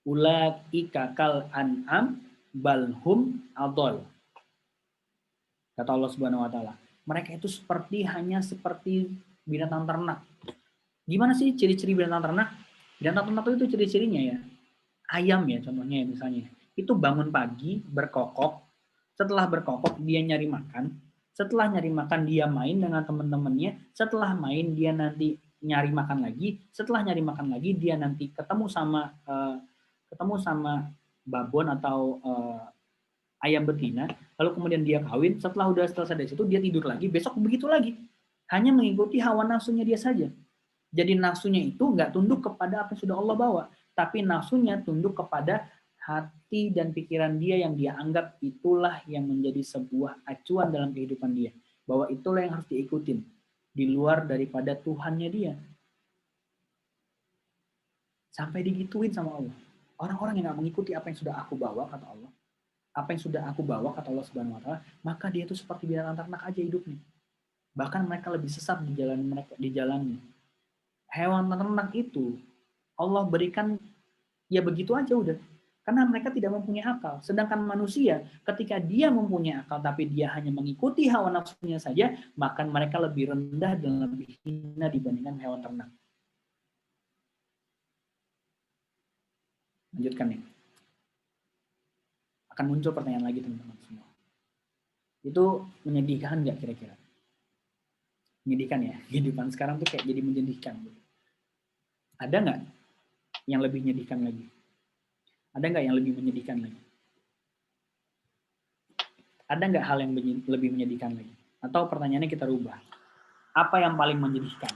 Ulaika kal an'am balhum adol. Kata Allah Subhanahu wa taala. Mereka itu hanya seperti binatang ternak. Gimana sih ciri-ciri binatang ternak? Binatang ternak itu ciri-cirinya ya. Ayam ya contohnya ya misalnya. Itu bangun pagi, berkokok. Setelah berkokok dia nyari makan. Setelah nyari makan dia main dengan teman-temannya. Setelah main dia nanti nyari makan lagi, setelah nyari makan lagi dia nanti ketemu sama babon atau ayam betina, lalu kemudian dia kawin, setelah udah selesai dari situ dia tidur lagi, besok begitu lagi, hanya mengikuti hawa nafsunya dia saja. Jadi nafsunya itu nggak tunduk kepada apa yang sudah Allah bawa, tapi nafsunya tunduk kepada hati dan pikiran dia yang dia anggap itulah yang menjadi sebuah acuan dalam kehidupan dia, bahwa itulah yang harus diikutin. di luar daripada Tuhannya dia. Sampai digituin sama Allah. Orang-orang yang nggak mengikuti apa yang sudah aku bawa, kata Allah, apa yang sudah aku bawa, kata Allah Subhanahu Wa Taala, maka dia itu seperti binatang ternak aja hidupnya. Bahkan mereka lebih sesat di jalan mereka, di jalannya. Hewan ternak itu Allah berikan ya begitu aja udah. Karena mereka tidak mempunyai akal. Sedangkan manusia, ketika dia mempunyai akal, tapi dia hanya mengikuti hawa nafsunya saja, maka mereka lebih rendah dan lebih hina dibandingkan hewan ternak. Lanjutkan nih. Akan muncul pertanyaan lagi teman-teman semua. Itu menyedihkan nggak kira-kira? Menyedihkan ya? Kehidupan sekarang tuh kayak jadi menyedihkan. Ada nggak yang lebih menyedihkan lagi? Ada nggak yang lebih menyedihkan lagi? Ada nggak hal yang lebih menyedihkan lagi? Atau pertanyaannya kita rubah. Apa yang paling menyedihkan?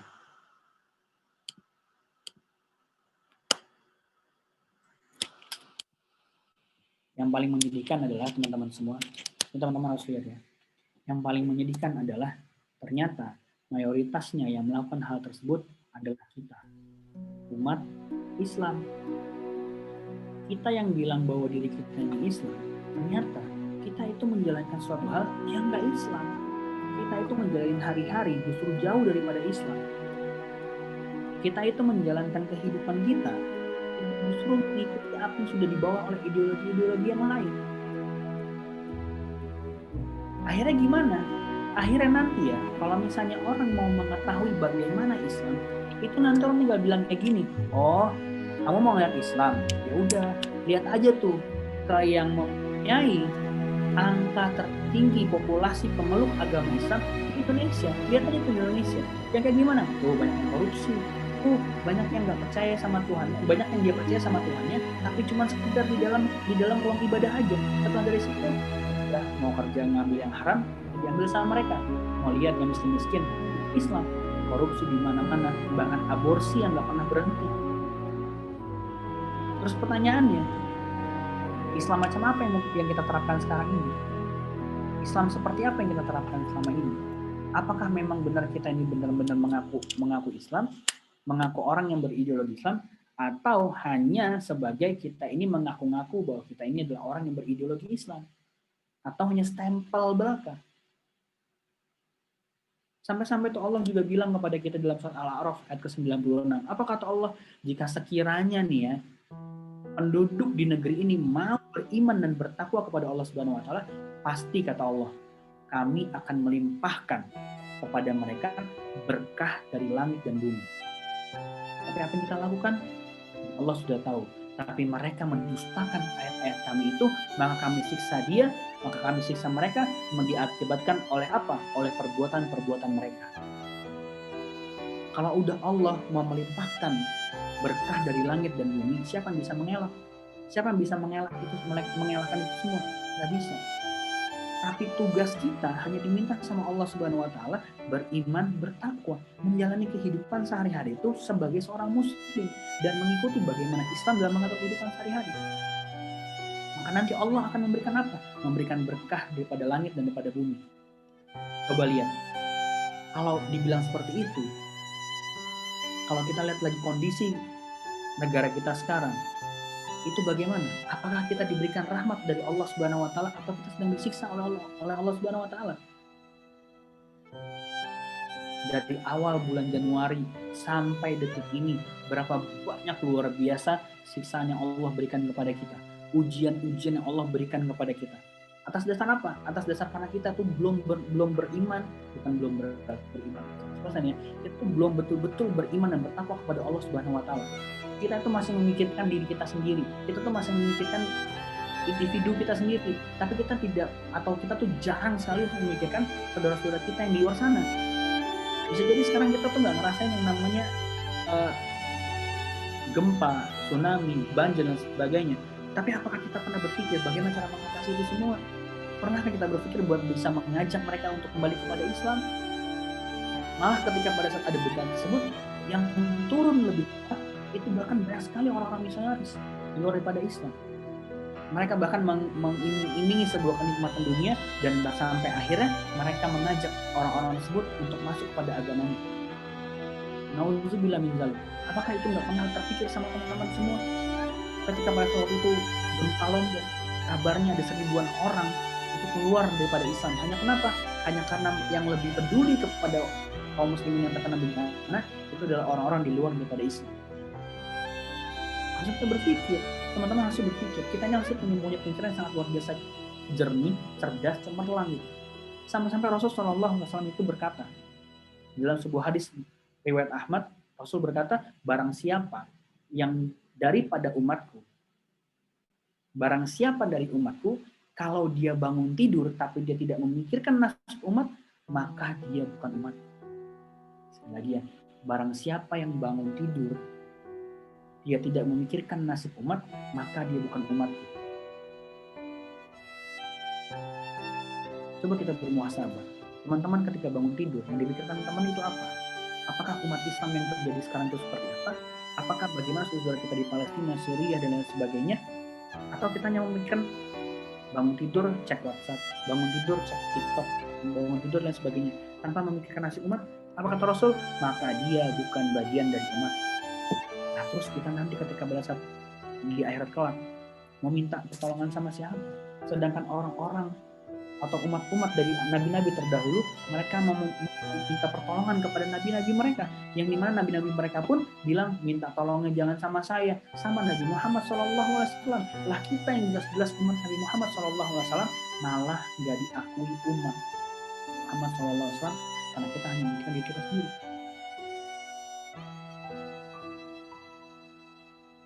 Yang paling menyedihkan adalah teman-teman semua. Teman-teman harus lihat ya. Yang paling menyedihkan adalah ternyata mayoritasnya yang melakukan hal tersebut adalah kita. Umat Islam. Kita yang bilang bahwa diri kita ini Islam, ternyata kita itu menjalankan suatu hal yang nggak Islam. Kita itu menjalani hari-hari justru jauh daripada Islam. Kita itu menjalankan kehidupan kita justru mengikuti apa yang sudah dibawa oleh ideologi-ideologi yang lain. Akhirnya gimana? Akhirnya nanti ya, kalau misalnya orang mau mengetahui bagaimana Islam, itu nanti orang tinggal bilang kayak gini, oh, kamu mau lihat Islam? Ya udah, lihat aja tuh ke yang mempunyai angka tertinggi populasi pemeluk agama Islam di Indonesia. Lihat aja tuh di Indonesia. Yang kayak gimana? Tuh banyak yang korupsi. Tuh banyak yang nggak percaya sama Tuhan. Banyak yang dia percaya sama Tuhannya, tapi cuma sekedar di dalam ruang ibadah aja. Setelah dari situ, ya mau kerja ngambil yang haram, diambil sama mereka. Mau lihat yang miskin-miskin, Islam. Korupsi di mana-mana, bahkan aborsi yang nggak pernah berhenti. Terus pertanyaannya, Islam macam apa yang kita terapkan sekarang ini? Islam seperti apa yang kita terapkan selama ini? Apakah memang benar kita ini benar-benar mengaku Islam, mengaku orang yang berideologi Islam, atau hanya sebagai kita ini mengaku-ngaku bahwa kita ini adalah orang yang berideologi Islam, atau hanya stempel belaka? Sampai-sampai itu Allah juga bilang kepada kita dalam surat Al-A'raf ayat ke-96. Apa kata Allah? Jika sekiranya nih ya, penduduk di negeri ini mau beriman dan bertakwa kepada Allah Subhanahu wa taala, pasti kata Allah, kami akan melimpahkan kepada mereka berkah dari langit dan bumi. Tapi apa yang kita lakukan? Allah sudah tahu. Tapi mereka mendustakan ayat-ayat kami itu, maka kami siksa dia, maka kami siksa mereka, diakibatkan oleh apa? Oleh perbuatan-perbuatan mereka. Kalau udah Allah mau melimpahkan berkah dari langit dan bumi, siapa yang bisa mengelak? Siapa yang bisa mengelakkan itu semua? Gak bisa. Tapi tugas kita hanya diminta sama Allah Subhanahu wa taala beriman, bertakwa, menjalani kehidupan sehari-hari itu sebagai seorang muslim dan mengikuti bagaimana Islam dalam mengatur kehidupan sehari-hari. Maka nanti Allah akan memberikan apa? Memberikan berkah daripada langit dan daripada bumi. Coba lihat. Kalau dibilang seperti itu, kalau kita lihat lagi kondisi negara kita sekarang, itu bagaimana? Apakah kita diberikan rahmat dari Allah Subhanahu wa taala atau kita sedang disiksa oleh Allah Subhanahu wa taala? Dari awal bulan Januari sampai detik ini, berapa banyak luar biasa siksaan yang Allah berikan kepada kita. Ujian-ujian yang Allah berikan kepada kita. Atas dasar apa? Atas dasar karena kita tuh belum beriman, bukan belum beriman. Ya, itu belum betul-betul beriman dan bertakwa kepada Allah Subhanahu wa taala. Kita tuh masih memikirkan diri kita sendiri. Kita tuh masih memikirkan individu kita sendiri. Tapi kita tidak, atau kita tuh jarang sekali untuk memikirkan saudara-saudara kita yang di luar sana. Bisa jadi sekarang kita tuh nggak ngerasain yang namanya gempa, tsunami, banjir dan sebagainya. Tapi apakah kita pernah berpikir bagaimana cara mengatasi itu semua? Pernahkah kita berpikir buat bisa mengajak mereka untuk kembali kepada Islam? Malah ketika pada saat ada bencana tersebut, yang turun lebih cepat itu bahkan banyak sekali orang-orang misionaris di luar daripada Islam. Mereka bahkan mengiming-imingi sebuah kenikmatan dunia dan sampai akhirnya mereka mengajak orang-orang tersebut untuk masuk pada agamanya. Nauzubillah min dzalik. Apakah itu nggak pernah terpikir sama teman-teman semua? Ketika pada waktu itu gempa lombok, kabarnya ada seribuan orang itu keluar daripada Islam. Hanya kenapa? Hanya karena yang lebih peduli kepada kaum muslimin yang terkena bencana itu adalah orang-orang di luar daripada Islam. Harus kita berpikir, teman-teman harus berpikir. Kita ini harus punya pemikiran yang sangat luar biasa jernih, cerdas, cemerlang gitu. Sampai-sampai Rasulullah SAW itu berkata dalam sebuah hadis riwayat Ahmad, Rasul berkata, barang siapa yang daripada umatku, barang siapa dari umatku, kalau dia bangun tidur tapi dia tidak memikirkan nasib umat, maka dia bukan umat. Sekali lagi ya, barang siapa yang bangun tidur dia tidak memikirkan nasib umat, maka dia bukan umat. Coba kita bermuhasabah. Teman-teman ketika bangun tidur, yang dipikirkan teman itu apa? Apakah umat Islam yang terjadi sekarang itu seperti apa? Apakah bagaimana saudara kita di Palestina, Suriah, dan lain sebagainya? Atau kita hanya memikirkan bangun tidur, cek WhatsApp, bangun tidur, cek TikTok, bangun tidur, dan sebagainya, tanpa memikirkan nasib umat? Apa kata Rasul? Maka dia bukan bagian dari umat. Nah, terus kita nanti ketika pada saat di akhirat kelak mau minta pertolongan sama siapa? Sedangkan orang-orang atau umat-umat dari nabi-nabi terdahulu, mereka meminta pertolongan kepada nabi-nabi mereka, yang dimana nabi-nabi mereka pun bilang minta tolongnya jangan sama saya, sama Nabi Muhammad SAW. Lah kita yang jelas-jelas umat Nabi Muhammad SAW malah nggak diakui umat Muhammad SAW karena kita hanya memikirkan diri kita sendiri.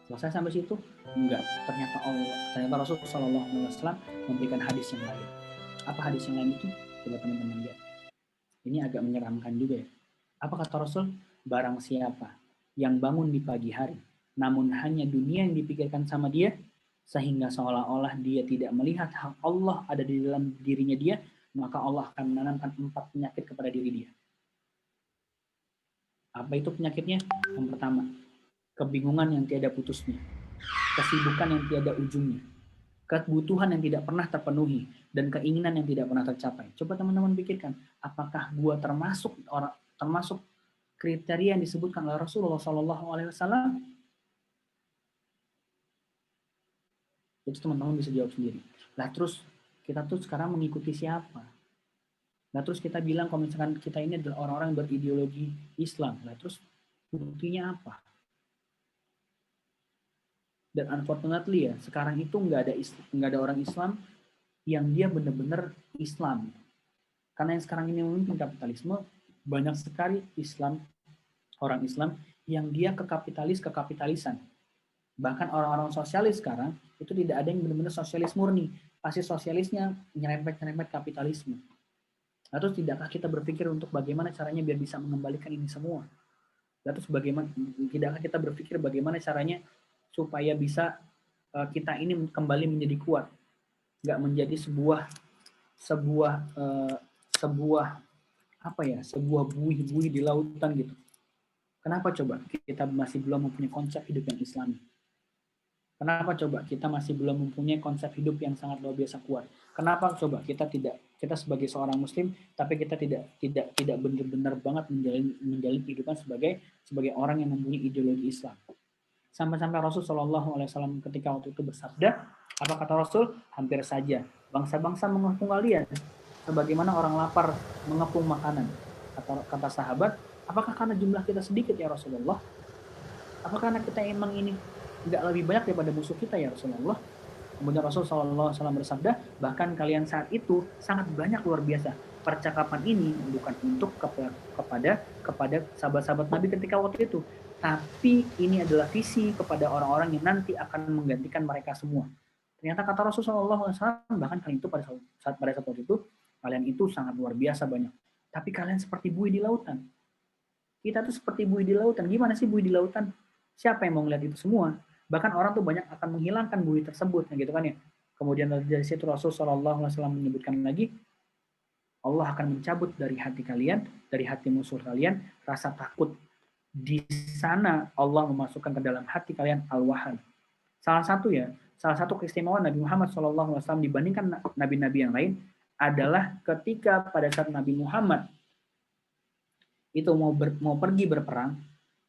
Selesai sampai situ? Enggak. Ternyata Rasulullah SAW memberikan hadis yang lain. Apa hadis yang lain itu? Coba teman-teman lihat. Ini agak menyeramkan juga ya. Apa kata Rasul? Barang siapa yang bangun di pagi hari, namun hanya dunia yang dipikirkan sama dia, sehingga seolah-olah dia tidak melihat hak Allah ada di dalam dirinya dia, maka Allah akan menanamkan 4 penyakit kepada diri dia. Apa itu penyakitnya? Yang pertama, kebingungan yang tiada putusnya, kesibukan yang tiada ujungnya, kebutuhan yang tidak pernah terpenuhi, dan keinginan yang tidak pernah tercapai. Coba teman-teman pikirkan, apakah gua termasuk kriteria yang disebutkan oleh Rasulullah SAW? Itu teman-teman bisa jawab sendiri. Lah terus kita tuh sekarang mengikuti siapa? Nah terus kita bilang kalau misalkan kita ini adalah orang-orang yang berideologi Islam. Nah terus buktinya apa? Dan unfortunately ya, sekarang itu nggak ada orang Islam yang dia benar-benar Islam. Karena yang sekarang ini memimpin kapitalisme, banyak sekali orang Islam yang dia kekapitalisan. Bahkan orang-orang sosialis sekarang itu tidak ada yang benar-benar sosialis murni, pasti sosialisnya nyerempet kapitalisme. Nah, terus tidakkah kita berpikir untuk bagaimana caranya biar bisa mengembalikan ini semua? Lalu tidakkah kita berpikir bagaimana caranya supaya bisa kita ini kembali menjadi kuat, nggak menjadi sebuah buih-buih di lautan gitu. Kenapa coba kita masih belum mempunyai konsep hidup yang Islami? Kenapa coba kita masih belum mempunyai konsep hidup yang sangat luar biasa kuat? Kenapa coba kita sebagai seorang Muslim, tapi kita tidak benar-benar banget menjalin kehidupan sebagai orang yang mempunyai ideologi Islam? Sampai-sampai Rasul Shallallahu Alaihi Wasallam ketika waktu itu bersabda, apa kata Rasul? Hampir saja bangsa-bangsa mengepung kalian, sebagaimana orang lapar mengepung makanan. Kata sahabat, apakah karena jumlah kita sedikit ya Rasulullah? Apakah karena kita emang ini tidak lebih banyak daripada musuh kita ya Rasulullah? Kemudian Rasul Shallallahu Alaihi Wasallam bersabda, bahkan kalian saat itu sangat banyak luar biasa. Percakapan ini bukan untuk kepada sahabat-sahabat Nabi ketika waktu itu, tapi ini adalah visi kepada orang-orang yang nanti akan menggantikan mereka semua. Ternyata kata Rasul Shallallahu Alaihi Wasallam, bahkan kalian itu pada saat waktu itu, kalian itu sangat luar biasa banyak. Tapi kalian seperti buih di lautan. Kita tuh seperti buih di lautan. Gimana sih buih di lautan? Siapa yang mau ngeliat itu semua? Bahkan orang tuh banyak akan menghilangkan buih tersebut, gitu kan ya. Kemudian dari situ Rasul Shallallahu Alaihi Wasallam menyebutkan lagi, Allah akan mencabut dari hati kalian, dari hati musuh kalian, rasa takut. Di sana Allah memasukkan ke dalam hati kalian al-wahan. Salah satu ya, salah satu keistimewaan Nabi Muhammad SAW dibandingkan nabi-nabi yang lain adalah ketika pada saat Nabi Muhammad itu mau pergi berperang,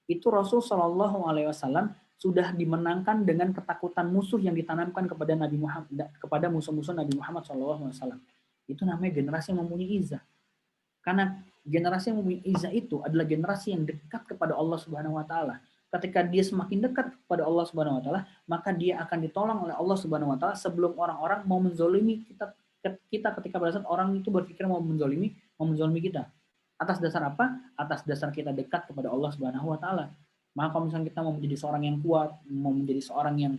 itu Rasul Shallallahu Alaihi Wasallam sudah dimenangkan dengan ketakutan musuh yang ditanamkan kepada Nabi Muhammad, kepada musuh-musuh Nabi Muhammad Shallallahu Alaihi Wasallam. Itu namanya generasi yang mempunyai izah. Karena generasi yang mempunyai izah itu adalah generasi yang dekat kepada Allah Subhanahu Wa Taala. Ketika dia semakin dekat kepada Allah Subhanahu Wa Taala, maka dia akan ditolong oleh Allah Subhanahu Wa Taala sebelum orang-orang mau menzolimi kita ketika pada saat orang itu berpikir mau menzolimi kita. Atas dasar apa? Atas dasar kita dekat kepada Allah Subhanahu Wa Taala. Maka kalau misalnya kita mau menjadi seorang yang kuat, mau menjadi seorang yang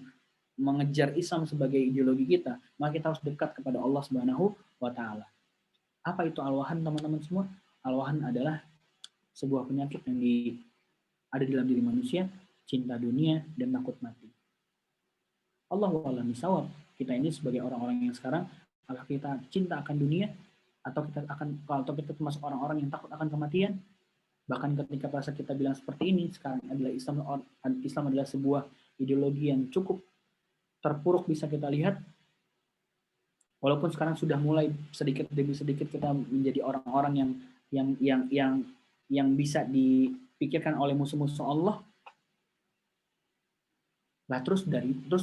mengejar Islam sebagai ideologi kita, maka kita harus dekat kepada Allah Subhanahu Wa Taala. Apa itu al-wahan, teman-teman semua? Al-wahan adalah sebuah penyakit yang ada dalam diri manusia, cinta dunia dan takut mati. Allahu a'lam bishawab. Kita ini sebagai orang-orang yang sekarang, apakah kita cinta akan dunia atau kita termasuk orang-orang yang takut akan kematian? Bahkan ketika pada kita bilang seperti ini, sekarang adalah Islam adalah sebuah ideologi yang cukup terpuruk bisa kita lihat. Walaupun sekarang sudah mulai sedikit demi sedikit kita menjadi orang-orang yang bisa dipikirkan oleh musuh-musuh Allah. Nah, terus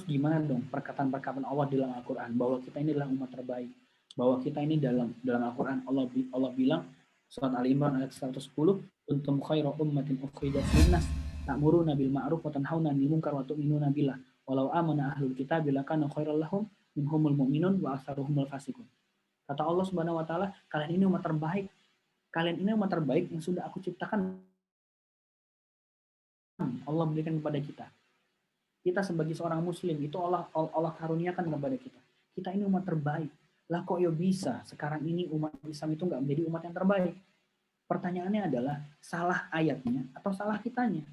gimana dong perkataan-perkataan Allah dalam Al-Qur'an bahwa kita ini adalah umat terbaik, bahwa kita ini dalam Al-Qur'an Allah bilang surat Al-Imran ayat 110, "Kuntum khairu ummatin ukhrijat lin-nas ta'muruna bil ma'ruf wa tanhauna 'anil munkar wa tu'minuna billah walau amana ahlul kitabi lakana khairal lahum minhumul mu'minun wa aktsaruhumul fasiqun." Kata Allah Subhanahu wa taala, kalian ini umat terbaik. Kalian ini umat terbaik yang sudah aku ciptakan. Allah berikan kepada kita. Kita sebagai seorang muslim itu Allah karuniakan kepada kita. Kita ini umat terbaik. Lah kok ya bisa sekarang ini umat Islam itu nggak menjadi umat yang terbaik? Pertanyaannya adalah salah ayatnya atau salah kitanya?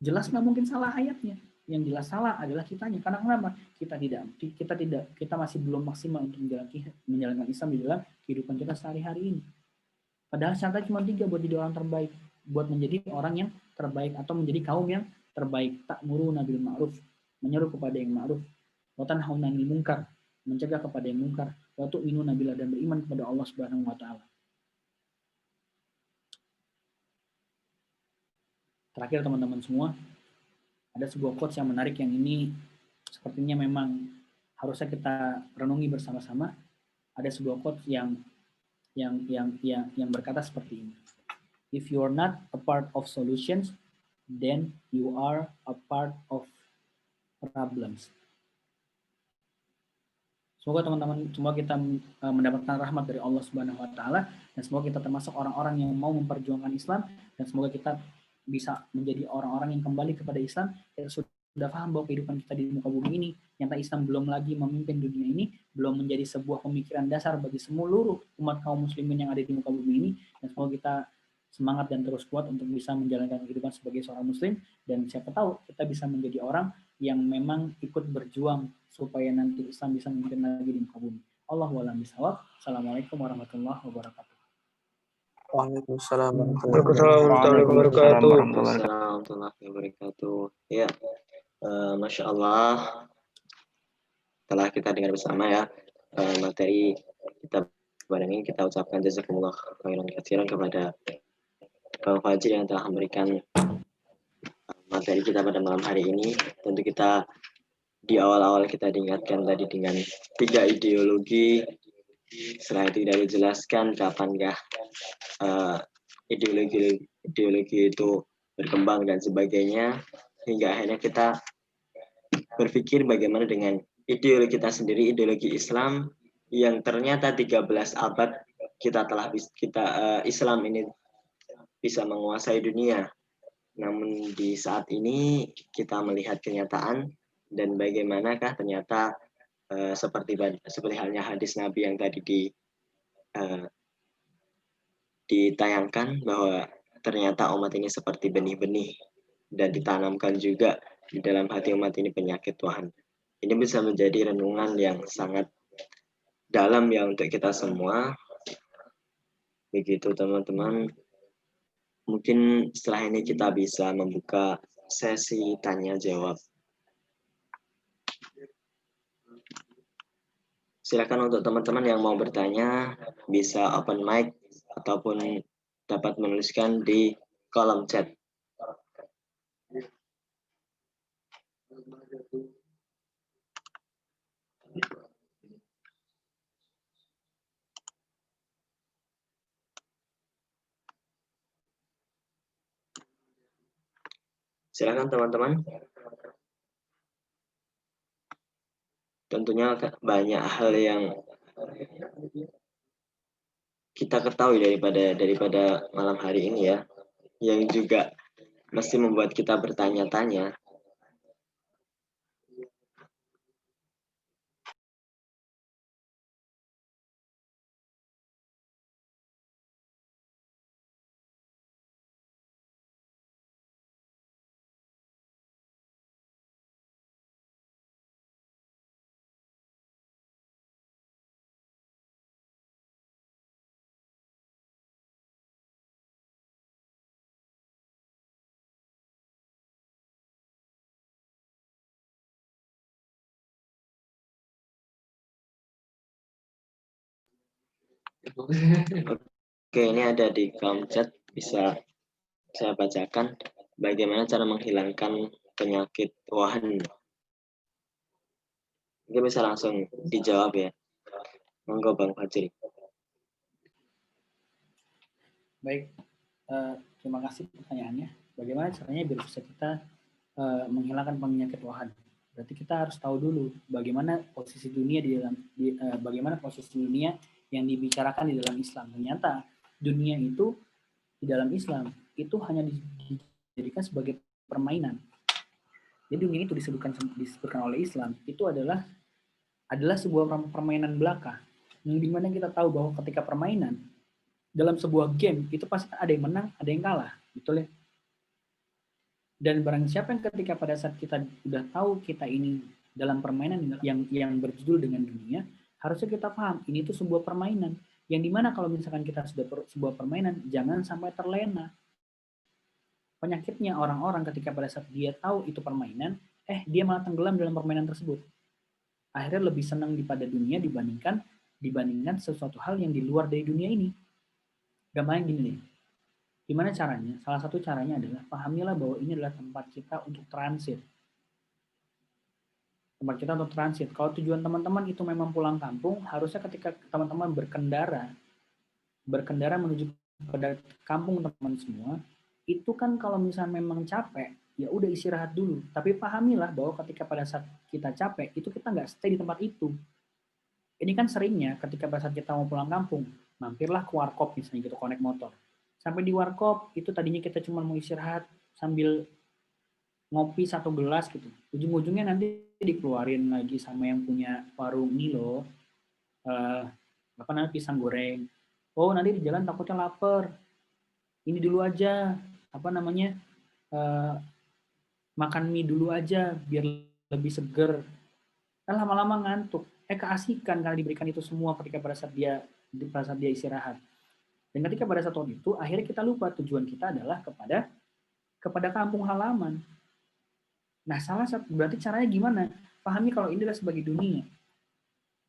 Jelas nggak mungkin salah ayatnya. Yang jelas salah adalah kitanya. Karena kenapa? Kita masih belum maksimal untuk menjalankan Islam di dalam kehidupan kita sehari-hari ini. Padahal syaratnya cuma 3 buat jadi orang terbaik, buat menjadi orang yang terbaik atau menjadi kaum yang terbaik. Ta'muruna bil ma'ruf, menyeru kepada yang ma'ruf, wa tanhauna 'anil munkar, mencegah kepada yang munkar, wa tu'minuna billah, dan beriman kepada Allah Subhanahu wa taala. Terakhir teman-teman semua, ada sebuah quotes yang menarik yang ini sepertinya memang harusnya kita renungi bersama-sama. Ada sebuah quotes yang berkata seperti ini. If you are not a part of solutions, then you are a part of problems. Semoga teman-teman semua kita mendapatkan rahmat dari Allah Subhanahu wa taala, dan semoga kita termasuk orang-orang yang mau memperjuangkan Islam, dan semoga kita bisa menjadi orang-orang yang kembali kepada Islam. Kita sudah paham bahwa kehidupan kita di muka bumi ini, nyata Islam belum lagi memimpin dunia ini, belum menjadi sebuah pemikiran dasar bagi seluruh umat kaum muslimin yang ada di muka bumi ini, dan semoga kita semangat dan terus kuat untuk bisa menjalankan kehidupan sebagai seorang muslim, dan siapa tahu kita bisa menjadi orang yang memang ikut berjuang supaya nanti Islam bisa memimpin lagi di muka bumi. Allahu a'lam bishawab. Assalamualaikum warahmatullahi wabarakatuh. Waalaikumsalam warahmatullahi wabarakatuh. Ya, Masya Allah, telah kita dengar bersama ya materi kita pada ini. Kita ucapkan jazakumullah khairan katsiran kepada Bang Fajri yang telah memberikan materi kita pada malam hari ini. Tentu kita di awal-awal kita diingatkan tadi dengan 3 ideologi. Setelah itu tidak dijelaskan kapankah ideologi itu berkembang dan sebagainya, hingga akhirnya kita berpikir bagaimana dengan ideologi kita sendiri, ideologi Islam yang ternyata 13 abad Islam ini bisa menguasai dunia. Namun di saat ini kita melihat kenyataan dan bagaimanakah ternyata seperti halnya hadis Nabi yang tadi ditayangkan, bahwa ternyata umat ini seperti benih-benih dan ditanamkan juga di dalam hati umat ini penyakit Tuhan. Ini bisa menjadi renungan yang sangat dalam ya untuk kita semua. Begitu teman-teman. Mungkin setelah ini kita bisa membuka sesi tanya jawab. Silakan untuk teman-teman yang mau bertanya, bisa open mic ataupun dapat menuliskan di kolom chat. Silakan teman-teman. Tentunya banyak hal yang kita ketahui daripada malam hari ini ya, yang juga mesti membuat kita bertanya-tanya. Oke, ini ada di kolom chat, bisa saya bacakan. Bagaimana cara menghilangkan penyakit wahan? Mungkin bisa langsung dijawab ya. Monggo Bang Fajri. Baik, terima kasih pertanyaannya. Bagaimana caranya biar bisa kita menghilangkan penyakit wahan? Berarti kita harus tahu dulu bagaimana posisi dunia bagaimana posisi dunia yang dibicarakan di dalam Islam. Ternyata dunia itu di dalam Islam itu hanya dijadikan sebagai permainan. Jadi dunia itu disebutkan oleh Islam itu adalah sebuah permainan belaka. Yang dimana kita tahu bahwa ketika permainan dalam sebuah game itu pasti ada yang menang, ada yang kalah, betul ya? Dan barang siapa yang ketika pada saat kita udah tahu kita ini dalam permainan yang berjudul dengan dunia, harusnya kita paham ini tuh sebuah permainan. Yang dimana kalau misalkan kita sudah sebuah permainan, jangan sampai terlena. Penyakitnya orang-orang ketika pada saat dia tahu itu permainan, dia malah tenggelam dalam permainan tersebut. Akhirnya lebih senang pada dunia dibandingkan sesuatu hal yang di luar dari dunia ini. Gampangnya gini nih. Gimana caranya? Salah satu caranya adalah pahamilah bahwa ini adalah tempat kita untuk transit. Tempat kita untuk transit. Kalau tujuan teman-teman itu memang pulang kampung, harusnya ketika teman-teman berkendara menuju pada kampung teman-teman semua, itu kan kalau misalnya memang capek, ya udah istirahat dulu. Tapi pahamilah bahwa ketika pada saat kita capek, itu kita nggak stay di tempat itu. Ini kan seringnya ketika pada saat kita mau pulang kampung, mampirlah ke warkop misalnya gitu, connect motor. Sampai di warkop, itu tadinya kita cuma mau istirahat sambil ngopi satu gelas gitu. Ujung-ujungnya nanti dikeluarin lagi sama yang punya warung ini loh, pisang goreng. Oh nanti di jalan takutnya lapar. Ini dulu aja, makan mie dulu aja biar lebih seger. Kan lama-lama ngantuk. Keasikan karena diberikan itu semua ketika pada saat dia istirahat. Dan ketika pada saat itu, akhirnya kita lupa tujuan kita adalah kepada kampung halaman. Nah, berarti caranya gimana? Pahami kalau ini adalah sebagai dunia.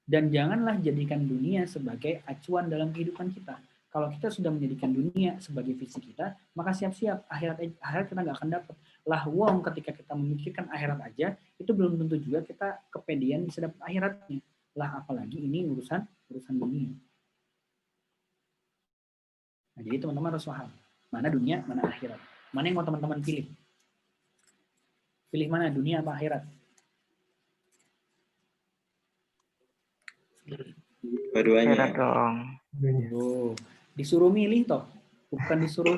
Dan janganlah jadikan dunia sebagai acuan dalam kehidupan kita. Kalau kita sudah menjadikan dunia sebagai visi kita, maka siap-siap akhirat kita nggak akan dapat. Lah wong ketika kita memikirkan akhirat aja, itu belum tentu juga kita kepedean bisa dapat akhiratnya. Lah apalagi ini urusan dunia. Nah, jadi teman-teman harus paham mana dunia, mana akhirat. Mana yang mau teman-teman pilih? Pilih mana, dunia apa akhirat? Dua-duanya. Akhirat dong. Oh, disuruh milih toh, bukan disuruh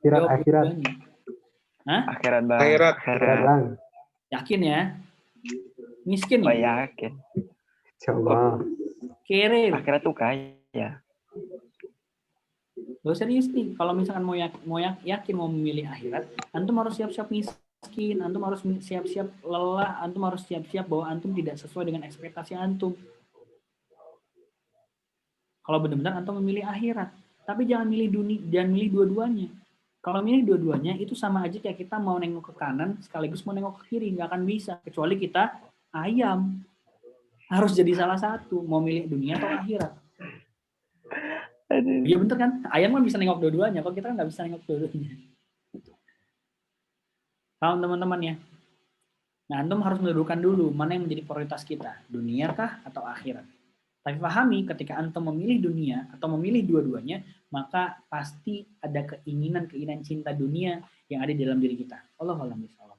akhirat. Hah? Akhirat bang. Akhirat bang. Yakin ya? Miskin Oh ya? yakin. Coba. Kere. Akhirat tuh kaya. Lo serius nih, kalau misalkan mau yakin mau memilih akhirat, antum harus siap-siap miskin, antum harus siap-siap lelah, antum harus siap-siap bahwa antum tidak sesuai dengan ekspektasi antum. Kalau benar-benar antum memilih akhirat, tapi jangan milih dua-duanya. Kalau milih dua-duanya itu sama aja kayak kita mau nengok ke kanan sekaligus mau nengok ke kiri, nggak akan bisa kecuali kita ayam. Harus jadi salah satu, mau milih dunia atau akhirat. Aduh. Iya bener kan? Ayam kan bisa nengok dua-duanya, kok kita kan nggak bisa nengok dua-duanya. Paham teman-teman ya? Nah, antum harus menentukan dulu mana yang menjadi prioritas kita, dunia kah atau akhirat. Tapi pahami ketika antum memilih dunia atau memilih dua-duanya, maka pasti ada keinginan cinta dunia yang ada di dalam diri kita. Allahu a'lam bishawab.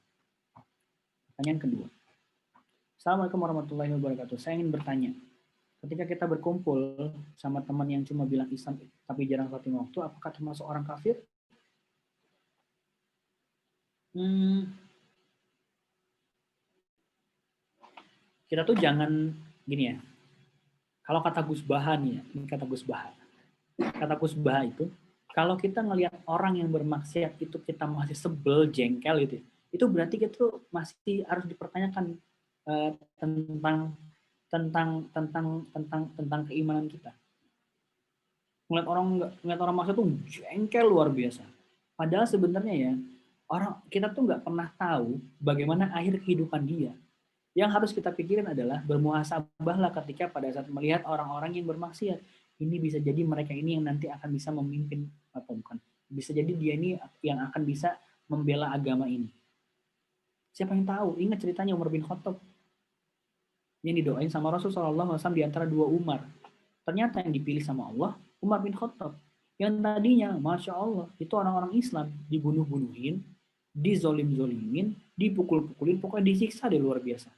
Pertanyaan kedua. Assalamualaikum warahmatullahi wabarakatuh. Saya ingin bertanya, ketika kita berkumpul sama teman yang cuma bilang Islam tapi jarang sholat lima waktu, apakah termasuk orang kafir? Kita tuh jangan gini ya. Kalau kata Gus Baha nih ya, ini kata Gus Baha. Kata Gus Baha itu, kalau kita ngelihat orang yang bermaksiat itu kita masih sebel, jengkel gitu, itu berarti kita tuh masih harus dipertanyakan tentang keimanan kita. Ngeliat orang maksiat tuh jengkel luar biasa. Padahal sebenarnya ya kita tuh nggak pernah tahu bagaimana akhir kehidupan dia. Yang harus kita pikirin adalah bermuhasabahlah ketika pada saat melihat orang-orang yang bermaksiat. Ini bisa jadi mereka ini yang nanti akan bisa memimpin atau bukan. Bisa jadi dia ini yang akan bisa membela agama ini. Siapa yang tahu? Ingat ceritanya Umar bin Khattab. Yang didoain sama Rasulullah SAW di antara dua Umar. Ternyata yang dipilih sama Allah, Umar bin Khattab. Yang tadinya, Masya Allah, itu orang-orang Islam dibunuh-bunuhin, dizolim-zolimin, dipukul-pukulin, pokoknya disiksa deh luar biasa.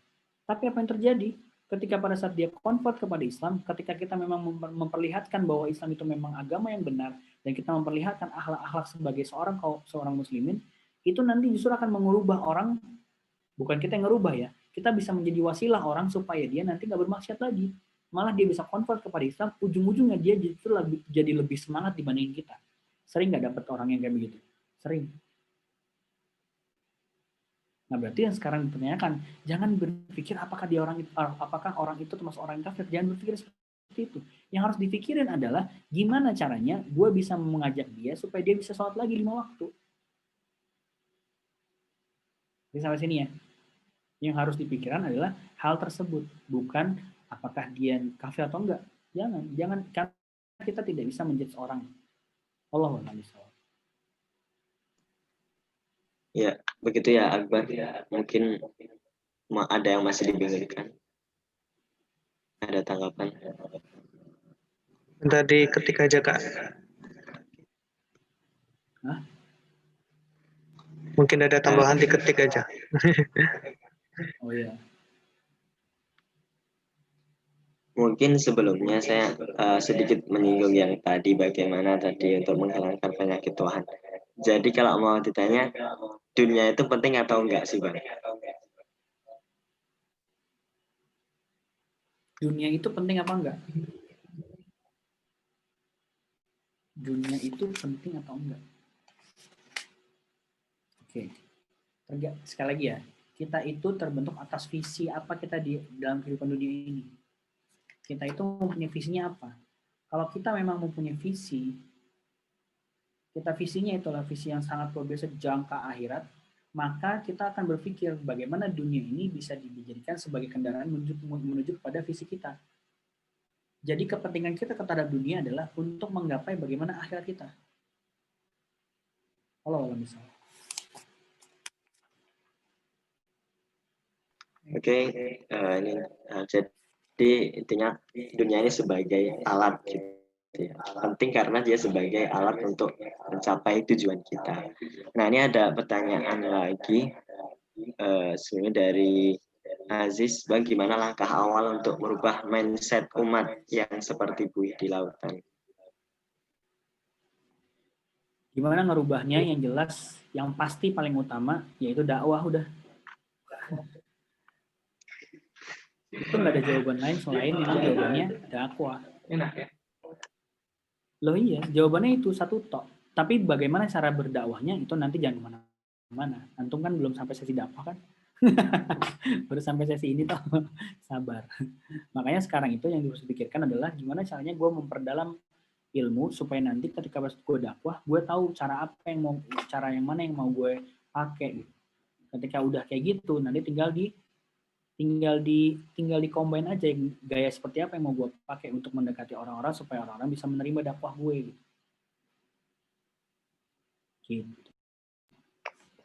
Tapi apa yang terjadi? Ketika pada saat dia convert kepada Islam, ketika kita memang memperlihatkan bahwa Islam itu memang agama yang benar, dan kita memperlihatkan akhlak-akhlak sebagai seorang muslimin, itu nanti justru akan mengubah orang, bukan kita yang ngerubah ya, kita bisa menjadi wasilah orang supaya dia nanti nggak bermaksiat lagi. Malah dia bisa convert kepada Islam, ujung-ujungnya dia justru jadi lebih semangat dibandingin kita. Sering nggak dapet orang yang kayak begitu? Sering. Nah berarti yang sekarang ditanyakan, jangan berpikir apakah orang itu termasuk orang kafir. Jangan berpikir seperti itu. Yang harus dipikirin adalah gimana caranya gue bisa mengajak dia supaya dia bisa sholat lagi 5 waktu. Jadi sampai sini ya. Yang harus dipikirkan adalah hal tersebut, bukan apakah dia kafir atau enggak. Jangan karena kita tidak bisa menjudge orang. Allahu a'lam bishawab. Ya, begitu ya Akbar. Mungkin ada yang masih dibingungkan. Ada tanggapan? Tadi ketik aja Kak. Hah? Mungkin ada tambahan diketik aja. Oh iya. Mungkin sebelumnya saya sedikit menyinggung yang tadi bagaimana tadi untuk menghilangkan penyakit Tuhan. Jadi kalau mau ditanya, dunia itu penting atau enggak sih Bang? Dunia itu penting apa enggak? Dunia itu penting atau enggak? Oke. Sekali lagi ya, kita itu terbentuk atas visi apa kita di dalam kehidupan dunia ini. Kita itu mempunyai visinya apa? Kalau kita memang mempunyai visi, visinya itulah visi yang sangat luar biasa jangka akhirat, maka kita akan berpikir bagaimana dunia ini bisa dijadikan sebagai kendaraan menuju pada visi kita. Jadi kepentingan kita terhadap dunia adalah untuk menggapai bagaimana akhirat kita. Allah misalnya. Oke, jadi intinya dunia ini sebagai alat gitu ya. Penting karena dia sebagai alat untuk mencapai tujuan kita. Nah ini ada pertanyaan lagi sebenarnya dari Aziz, Bang, gimana langkah awal untuk merubah mindset umat yang seperti buih di lautan? Gimana ngerubahnya? Yang jelas, yang pasti paling utama yaitu dakwah udah. Itu nggak ada jawaban lain selain memang jawabannya dakwah. Loh iya, jawabannya itu satu tok. Tapi bagaimana cara berdakwahnya itu nanti jangan kemana-mana. Antum kan belum sampai sesi dakwah kan? Baru sampai sesi ini toh. Sabar. Makanya sekarang itu yang harus dipikirkan adalah gimana caranya gue memperdalam ilmu supaya nanti ketika gue dakwah, gue tahu cara yang mana yang mau gue pakai. Ketika udah kayak gitu, nanti tinggal tinggal di combine aja gaya seperti apa yang mau gue pakai untuk mendekati orang-orang supaya orang-orang bisa menerima dakwah gue gitu.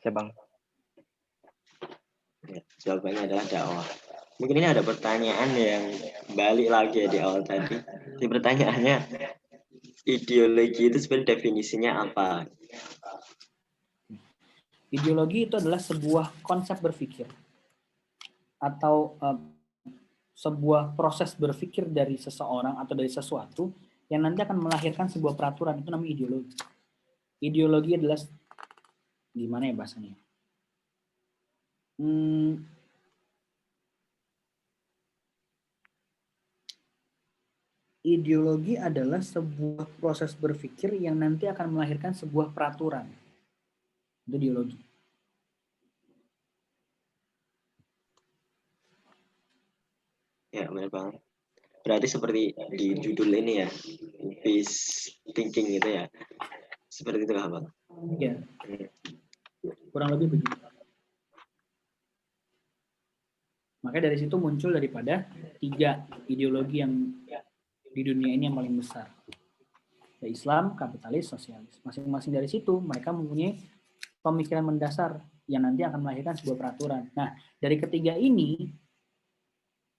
Ya Bang. Ya, jawabannya adalah dakwah. Mungkin ini ada pertanyaan yang balik lagi ya di awal tadi. Ini pertanyaannya, ideologi itu sebenarnya definisinya apa? Ideologi itu adalah sebuah konsep berpikir atau sebuah proses berpikir dari seseorang atau dari sesuatu yang nanti akan melahirkan sebuah peraturan, itu namanya ideologi. Ideologi adalah gimana ya bahasanya? Ideologi adalah sebuah proses berpikir yang nanti akan melahirkan sebuah peraturan. Itu ideologi. Ya, benar banget. Berarti seperti di judul ini ya, peace thinking gitu ya. Seperti itu Bang. Ya. Kurang lebih begitu. Makanya dari situ muncul daripada 3 ideologi yang di dunia ini yang paling besar. Ya, Islam, kapitalis, sosialis. Masing-masing dari situ mereka mempunyai pemikiran mendasar yang nanti akan melahirkan sebuah peraturan. Nah, dari ketiga ini,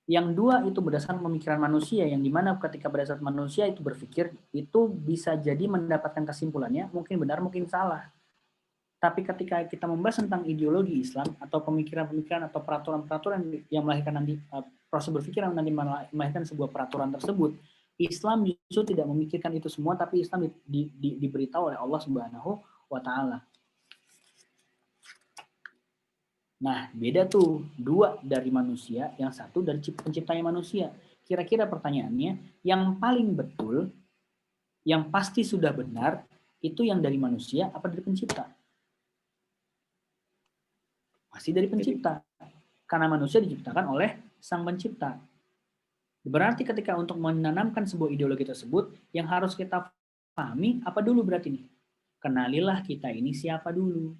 yang 2 itu berdasarkan pemikiran manusia, yang dimana ketika berdasarkan manusia itu berpikir, itu bisa jadi mendapatkan kesimpulannya, mungkin benar, mungkin salah. Tapi ketika kita membahas tentang ideologi Islam atau pemikiran-pemikiran atau peraturan-peraturan yang melahirkan nanti proses berpikir yang nanti melahirkan sebuah peraturan tersebut, Islam justru tidak memikirkan itu semua, tapi Islam diberitahu oleh Allah Subhanahu wa Ta'ala. Nah, beda tuh, 2 dari manusia, yang 1 dari penciptanya manusia. Kira-kira pertanyaannya, yang paling betul, yang pasti sudah benar, itu yang dari manusia apa dari pencipta? Masih dari pencipta. Karena manusia diciptakan oleh sang pencipta. Berarti ketika untuk menanamkan sebuah ideologi tersebut, yang harus kita pahami apa dulu berarti nih? Kenalilah kita ini siapa dulu.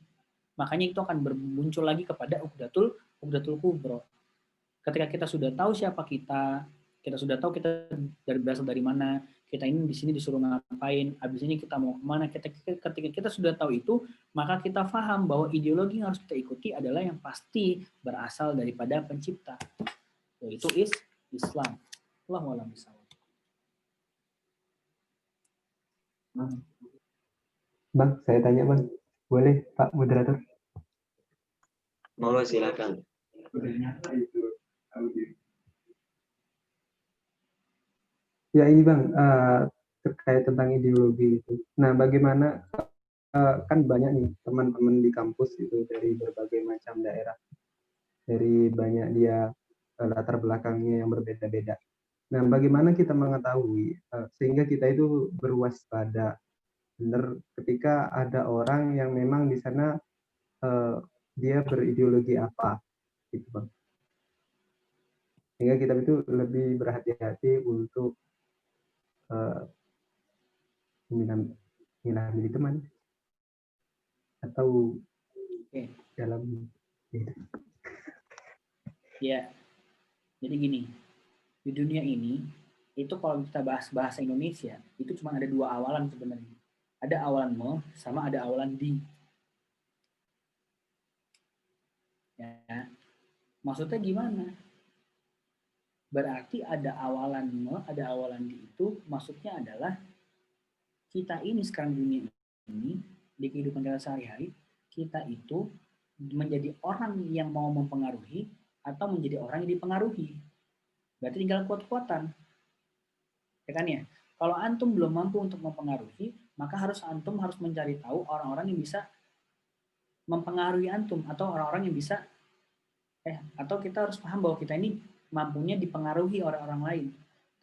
Makanya itu akan bermuncul lagi kepada Uqdatul Kubro. Ketika kita sudah tahu siapa kita sudah tahu kita berasal dari mana, kita ini di sini disuruh ngapain, habis ini kita mau kemana, ketika kita sudah tahu itu, maka kita paham bahwa ideologi yang harus kita ikuti adalah yang pasti berasal daripada pencipta, yaitu Islam. Allahu a'lam bishawab. Bang, saya tanya Bang. Boleh Pak Moderator? Monggo silakan. Ya ini Bang, terkait tentang ideologi itu. Nah, bagaimana kan banyak nih teman-teman di kampus itu dari berbagai macam daerah, dari banyak dia latar belakangnya yang berbeda-beda. Nah, bagaimana kita mengetahui sehingga kita itu berwaspada benar ketika ada orang yang memang di sana dia berideologi apa, gitu Bang. Sehingga kita itu lebih berhati-hati untuk milih teman atau dalam gitu. Ya, jadi gini, di dunia ini itu kalau kita bahas bahasa Indonesia itu cuma ada 2 awalan sebenarnya. Ada awalan me sama ada awalan di. Ya, maksudnya gimana? Berarti ada awalan me, ada awalan di itu maksudnya adalah kita ini sekarang dunia ini di kehidupan kita sehari-hari, kita itu menjadi orang yang mau mempengaruhi atau menjadi orang yang dipengaruhi. Berarti tinggal kuat-kuatan. Ya kan ya? Kalau antum belum mampu untuk mempengaruhi, maka antum harus mencari tahu orang-orang yang bisa mempengaruhi antum atau orang-orang yang bisa atau kita harus paham bahwa kita ini mampunya dipengaruhi oleh orang lain.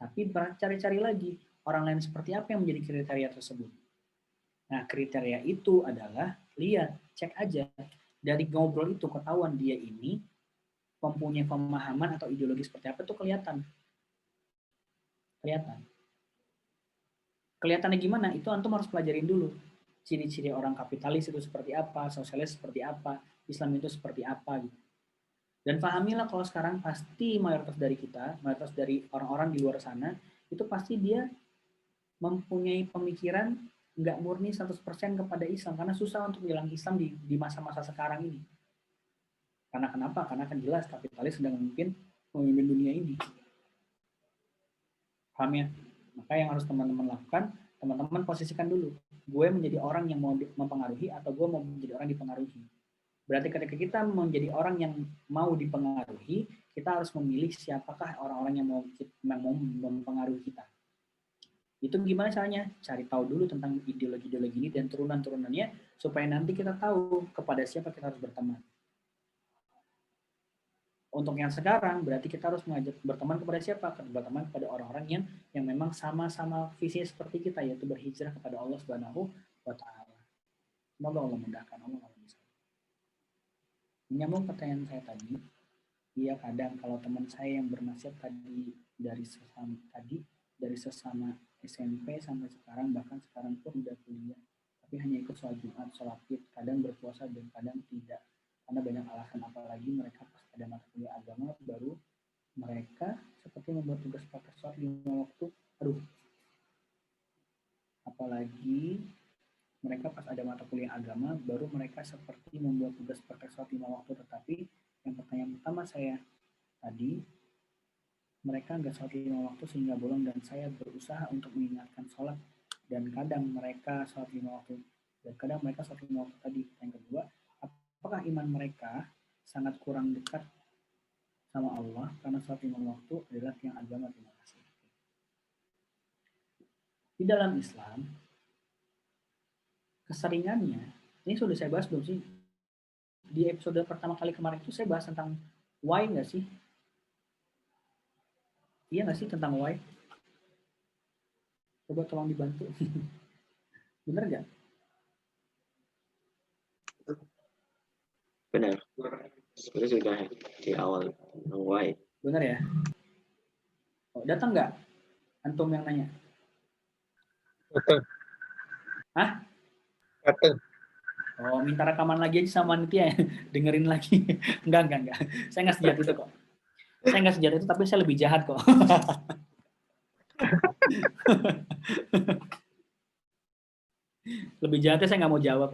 Tapi cari-cari lagi orang lain seperti apa yang menjadi kriteria tersebut. Nah, kriteria itu adalah lihat, cek aja dari ngobrol itu ketahuan dia ini mempunyai pemahaman atau ideologi seperti apa itu kelihatan. Kelihatannya gimana? Itu antum harus pelajarin dulu. Ciri-ciri orang kapitalis itu seperti apa, sosialis seperti apa, Islam itu seperti apa gitu. Dan pahamilah kalau sekarang pasti mayoritas dari kita, mayoritas dari orang-orang di luar sana, itu pasti dia mempunyai pemikiran nggak murni 100% kepada Islam. Karena susah untuk bilang Islam di masa-masa sekarang ini. Karena kenapa? Karena kan jelas kapitalis sedang memimpin dunia ini. Paham ya? Maka yang harus teman-teman lakukan, teman-teman posisikan dulu. Gue menjadi orang yang mau mempengaruhi atau gue mau menjadi orang dipengaruhi. Berarti ketika kita menjadi orang yang mau dipengaruhi, kita harus memilih siapakah orang-orang yang mau mempengaruhi kita. Itu gimana caranya? Cari tahu dulu tentang ideologi-ideologi ini dan turunan-turunannya, supaya nanti kita tahu kepada siapa kita harus berteman. Untuk yang sekarang, berarti kita harus mengajak berteman kepada siapa? Berteman kepada orang-orang yang memang sama-sama visi seperti kita, yaitu berhijrah kepada Allah Subhanahu wa Ta'ala. Semoga Allah mudahkan. Allah bisa. Menyambung pertanyaan saya tadi, iya kadang kalau teman saya yang bernasihat tadi dari sesama SMP sampai sekarang, bahkan sekarang pun udah kuliah, tapi hanya ikut sholat Jumat, sholat Id, kadang berpuasa dan kadang tidak, karena banyak alasan. Apalagi mereka pas ada mata kuliah agama baru mereka seperti membuat tugas praktek sholat 5 waktu. Apalagi mereka pas ada mata kuliah agama baru mereka seperti membuat tugas praktek sholat 5 waktu. Tetapi yang pertanyaan pertama saya tadi, mereka nggak sholat 5 waktu sehingga bolong, dan saya berusaha untuk mengingatkan sholat, dan kadang mereka sholat 5 waktu dan kadang mereka sholat 5 waktu tadi. Yang kedua, apakah iman mereka sangat kurang dekat sama Allah karena sholat 5 waktu adalah tiang agama? Terima kasih. Di dalam Islam, keseringannya, ini sudah saya bahas belum sih? Di episode pertama kali kemarin itu saya bahas tentang why nggak sih? Iya nggak sih tentang why? Coba tolong dibantu. Bener nggak? Benar. Sebenarnya sudah di awal tentang why. Bener ya? Oh, datang nggak? Antum yang nanya. Datang. Hah? Datang. Oh, minta rekaman lagi aja sama Nitia ya. Dengerin lagi. Enggak. Saya nggak sejahat itu kok. Saya nggak sejahat itu, tapi saya lebih jahat kok. Lebih jahatnya saya nggak mau jawab.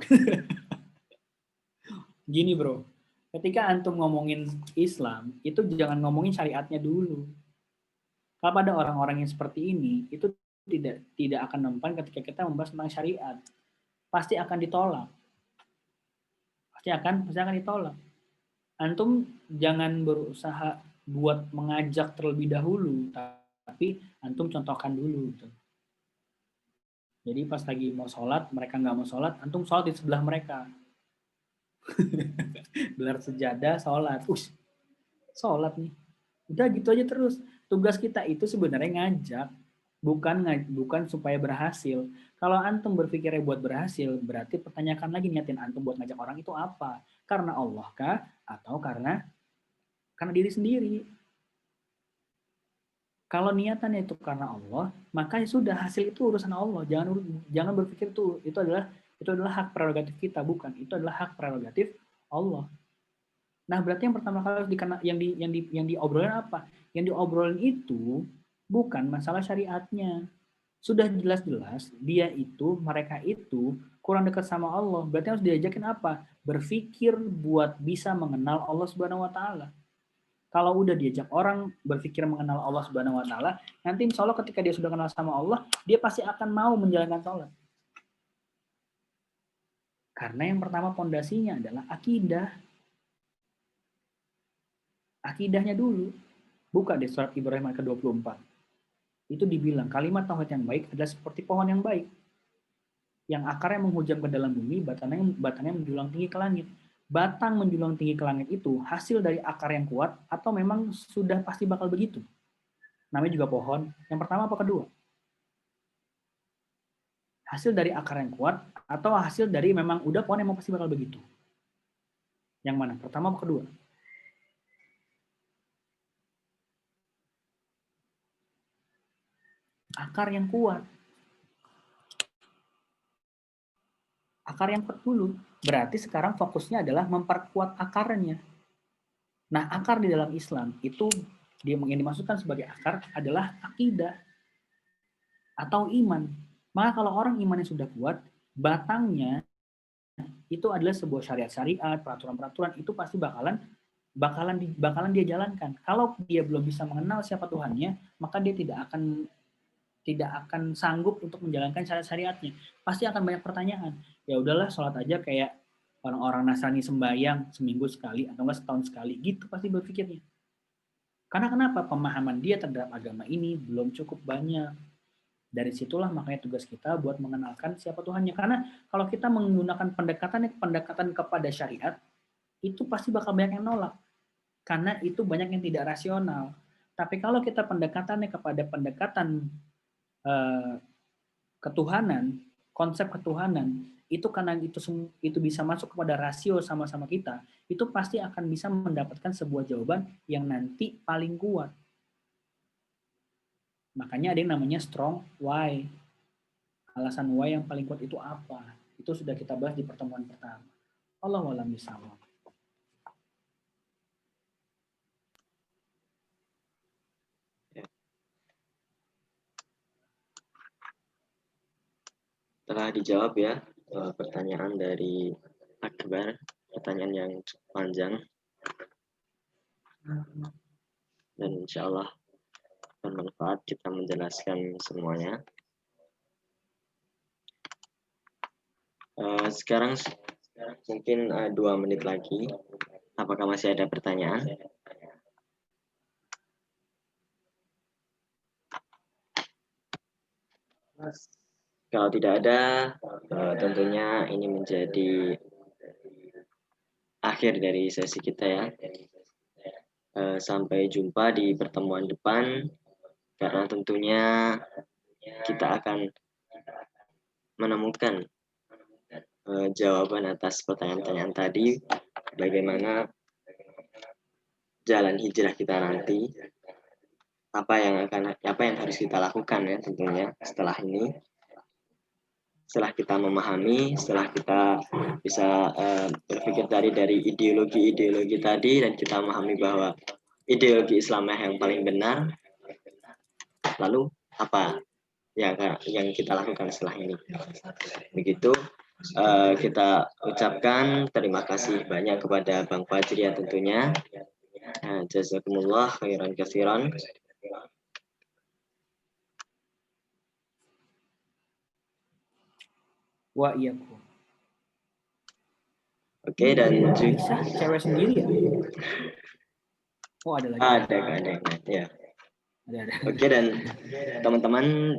Gini bro, ketika antum ngomongin Islam, itu jangan ngomongin syariatnya dulu. Kalau pada orang-orang yang seperti ini, itu tidak akan mempan ketika kita membahas tentang syariat. Pasti akan ditolak. Pasti akan ditolak. Antum jangan berusaha buat mengajak terlebih dahulu, tapi antum contohkan dulu. Gitu. Jadi pas lagi mau sholat, mereka nggak mau sholat, antum sholat di sebelah mereka. Gelar sejadah, sholat. Sholat nih. Udah gitu aja terus. Tugas kita itu sebenarnya ngajak, bukan supaya berhasil. Kalau antum berpikirnya buat berhasil, berarti pertanyakan lagi niatin antum buat ngajak orang itu apa? Karena Allah kah? Atau karena diri sendiri? Kalau niatannya itu karena Allah, maka sudah hasil itu urusan Allah. Jangan berpikir itu adalah hak prerogatif kita, bukan. Itu adalah hak prerogatif Allah. Nah, berarti yang pertama kali yang diobrolin apa? Yang diobrolin itu bukan masalah syariatnya. Sudah jelas-jelas mereka itu kurang dekat sama Allah. Berarti harus diajakin apa? Berpikir buat bisa mengenal Allah Subhanahu wa Ta'ala. Kalau udah diajak orang berpikir mengenal Allah Subhanahu wa Ta'ala, nanti insya Allah ketika dia sudah kenal sama Allah, dia pasti akan mau menjalankan sholat. Karena yang pertama pondasinya adalah akidah. Akidahnya dulu. Buka deh surat Ibrahim ayat ke-24. Itu dibilang kalimat tauhid yang baik adalah seperti pohon yang baik. Yang akarnya menghujam ke dalam bumi, batangnya menjulang tinggi ke langit. Batang menjulang tinggi ke langit itu hasil dari akar yang kuat atau memang sudah pasti bakal begitu? Namanya juga pohon. Yang pertama apa kedua? Hasil dari akar yang kuat atau hasil dari memang udah pohon emang pasti bakal begitu? Yang mana? Pertama apa kedua? Akar yang kuat. Akar yang kuat dulu. Berarti sekarang fokusnya adalah memperkuat akarnya. Nah, akar di dalam Islam itu yang dimaksudkan sebagai akar adalah akidah atau iman. Maka kalau orang imannya sudah kuat, batangnya itu adalah sebuah syariat-syariat, peraturan-peraturan itu pasti bakalan dia jalankan. Kalau dia belum bisa mengenal siapa Tuhannya, maka dia tidak akan sanggup untuk menjalankan syariat-syariatnya. Pasti akan banyak pertanyaan. Ya udahlah, sholat aja kayak orang-orang Nasrani sembahyang seminggu sekali atau enggak setahun sekali, gitu pasti berpikirnya. Karena kenapa? Pemahaman dia terhadap agama ini belum cukup banyak. Dari situlah makanya tugas kita buat mengenalkan siapa Tuhannya. Karena kalau kita menggunakan pendekatan kepada syariat, itu pasti bakal banyak yang nolak. Karena itu banyak yang tidak rasional. Tapi kalau kita pendekatannya kepada pendekatan ketuhanan, konsep ketuhanan, itu karena itu bisa masuk kepada rasio sama-sama kita, itu pasti akan bisa mendapatkan sebuah jawaban yang nanti paling kuat. Makanya ada yang namanya strong why. Alasan why yang paling kuat itu apa? Itu sudah kita bahas di pertemuan pertama. Allahu a'lam bishawab. Telah dijawab ya pertanyaan dari Akbar, pertanyaan yang cukup panjang, dan insya Allah bermanfaat kita menjelaskan semuanya. Sekarang mungkin 2 menit lagi. Apakah masih ada pertanyaan? Kalau tidak ada, tentunya ini menjadi akhir dari sesi kita ya. Sampai jumpa di pertemuan depan, karena tentunya kita akan menemukan jawaban atas pertanyaan-pertanyaan tadi, bagaimana jalan hijrah kita nanti, apa yang harus kita lakukan ya tentunya setelah ini. Setelah kita memahami, setelah kita bisa berpikir dari ideologi-ideologi tadi, dan kita memahami bahwa ideologi Islamnya yang paling benar, lalu apa yang kita lakukan setelah ini. Begitu, kita ucapkan terima kasih banyak kepada Bang Fajri ya tentunya. Jazakumullah khairan katsiran. Wa iyyakum. Oke, dan Aisyah cewek sendiri ya? Oh, ada lagi. ada ya. Ada. Oke, dan teman-teman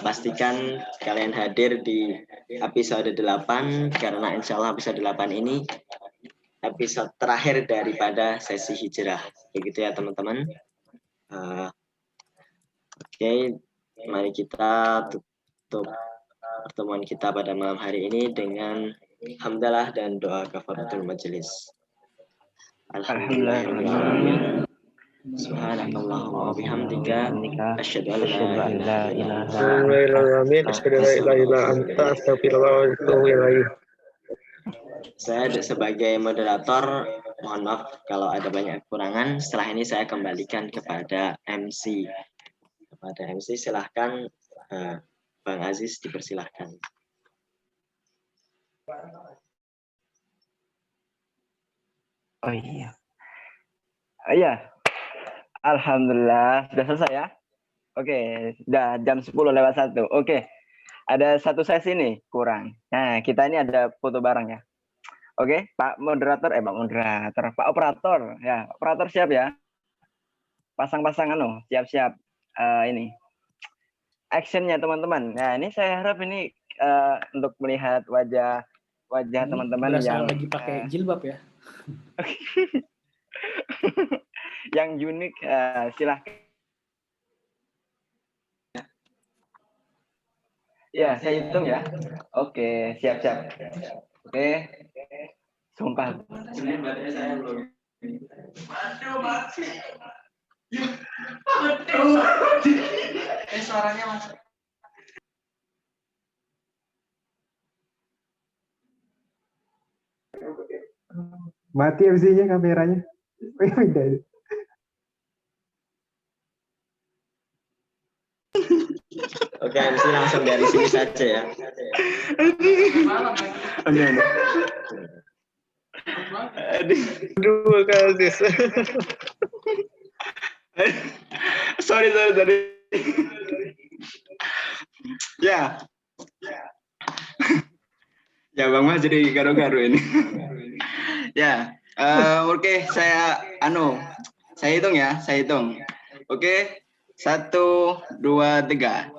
pastikan kalian hadir di episode 8, karena insya Allah episode 8 ini episode terakhir daripada sesi hijrah. Begitu ya teman-teman. Oke, mari kita tutup pertemuan kita pada malam hari ini dengan hamdalah dan doa kafaratul majelis. Alhamdulillahirrahmanirrahim. Subhanakallahumma wa bihamdika asyhadu an la ilaha illa anta astaghfiruka wa atubu ilaik. Saya sebagai moderator, mohon maaf kalau ada banyak kekurangan. Setelah ini saya kembalikan kepada MC. Silahkan Bang Aziz, dipersilahkan. Oh iya. Iya. Alhamdulillah sudah selesai ya. Oke, sudah jam 10:01. Oke. Ada satu sesi nih kurang. Nah, kita ini ada foto bareng ya. Oke, Pak Moderator, Pak Operator, ya, Operator siap ya. Pasang-pasang siap-siap ini. Actionnya teman-teman. Nah, ini saya harap ini untuk melihat wajah teman-teman yang lagi pakai jilbab ya. yang unik, silahkan. Ya, saya hitung ya. Oke, siap-siap. Oke. Sumpah. Suaranya masuk. Mati MC-nya kameranya. Beda itu. Oke, MC langsung dari sini saja ya. Dua kali. Sorry. Ya. Ya Bang Mas jadi garu-garu ini. Ya, oke, saya hitung ya, saya hitung. Oke, 1, 2, 3.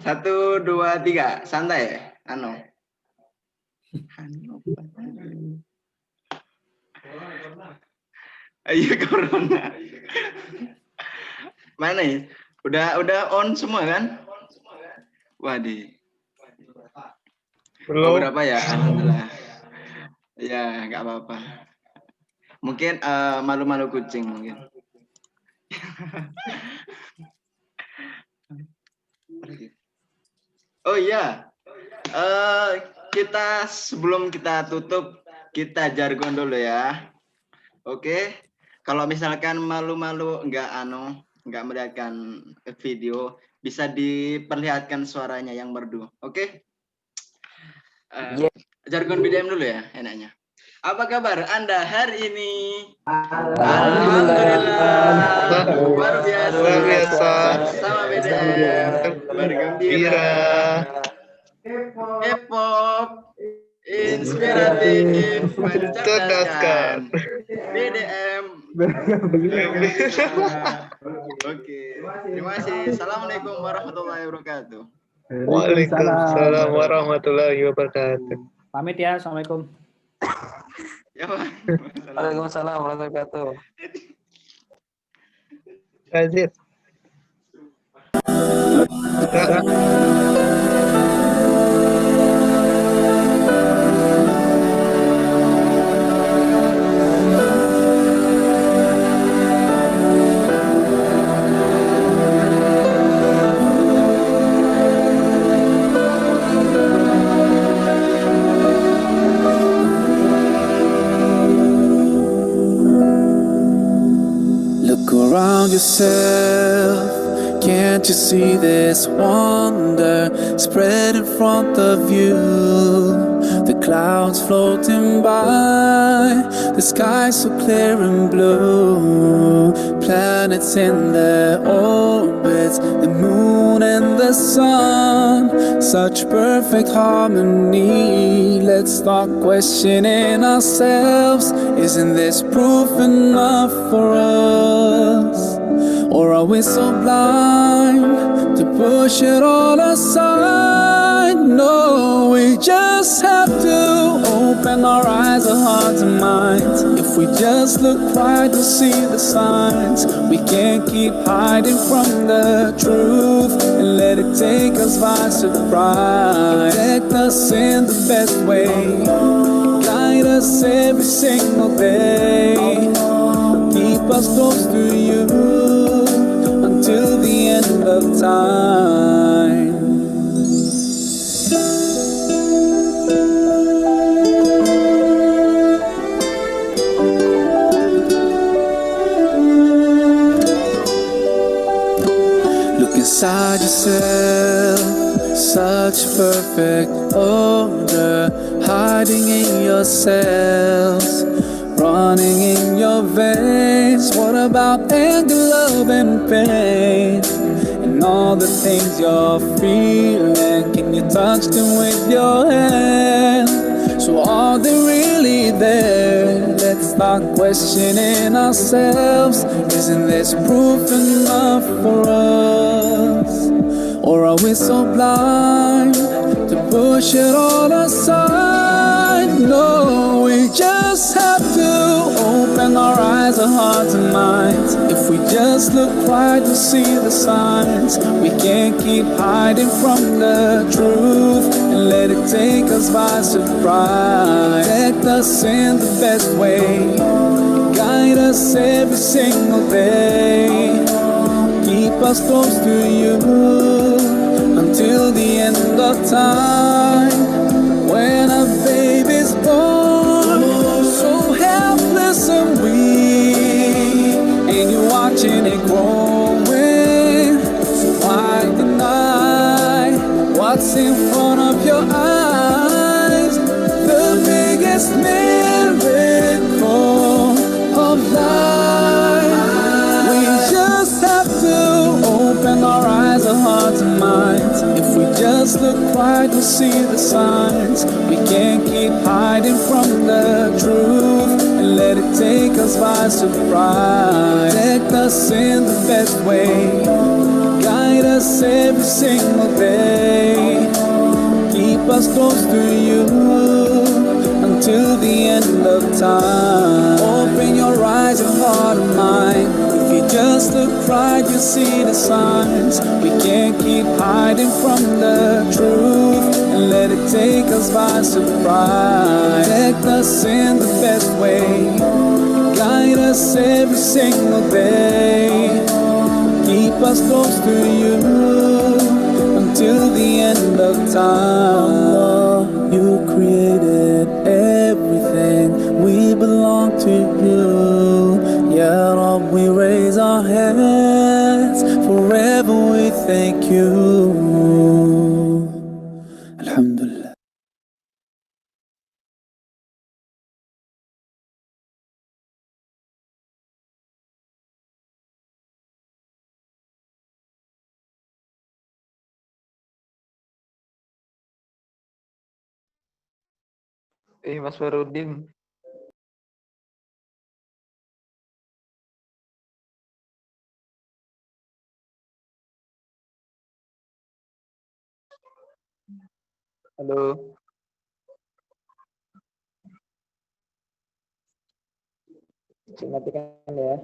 Satu, dua, tiga, santai. Iya corona. Mana ya? Udah on semua kan? Waduh. Belum. Berapa ya? Alhamdulillah. Ya, nggak apa-apa. Mungkin malu-malu kucing mungkin. Oh iya, sebelum kita tutup, kita jargon dulu ya. Oke, kalau misalkan malu-malu nggak melihatkan video, bisa diperlihatkan suaranya yang merdu. Oke? Jargon BDM dulu ya, enaknya. Apa kabar Anda hari ini? Alhamdulillah. Luar biasa. Sama BDM. Bergembira. K-pop. Inspiratif. Mencerdaskan. BDM. Oke. Terima kasih. Assalamualaikum warahmatullahi wabarakatuh. Waalaikumsalam warahmatullahi wabarakatuh. Pamit ya, assalamualaikum. Ya, Pak. Waalaikumsalam warahmatullahi wabarakatuh. Azir. Around yourself, can't you see this wonder spread in front of you? The clouds floating by, the sky so clear and blue, planets in their orbits, the moon and the sun, such perfect harmony. Let's start questioning ourselves. Isn't this proof enough for us? Or are we so blind to push it all aside? No, we just have to open our eyes, our hearts and minds. If we just look right, we'll see the signs. We can't keep hiding from the truth and let it take us by surprise. Protect us in the best way, guide us every single day, keep us close to you until the end of time. Look inside yourself, such perfect order, hiding in your cells, running in your veins. What about anger, love and pain, and all the things you're feeling? Can you touch them with your hand? So are they really there? Let's start questioning ourselves. Isn't this proof enough for us? Or are we so blind to push it all aside? No, we just have to open our eyes, our hearts and minds. If we just look right, we'll see the signs. We can't keep hiding from the truth and let it take us by surprise. Protect us in the best way, guide us every single day, keep us close to you until the end of time. When a baby's born, so helpless and weak, and you're watching it growing, so why deny what's in front of your eyes? The biggest miracle of life. We just have to open our eyes, our hearts and minds. If we just look right, we'll see the signs. We can't keep hiding from the truth and let it take us by surprise. Protect us in the best way, guide us every single day, keep us close to you until the end of time. Open your eyes, your heart and mind. If you just look right, you'll see the signs. We can't keep hiding from the truth and let it take us by surprise. Protect us in the best way, guide us every single day, keep us close to you until the end of time. Allah, you created everything, we belong to you. Ya Rab, we raise our hands, forever we thank you. Alhamdulillah. Mas Farudin. Halo. Matikan ya.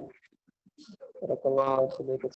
Barakallahu sedikit.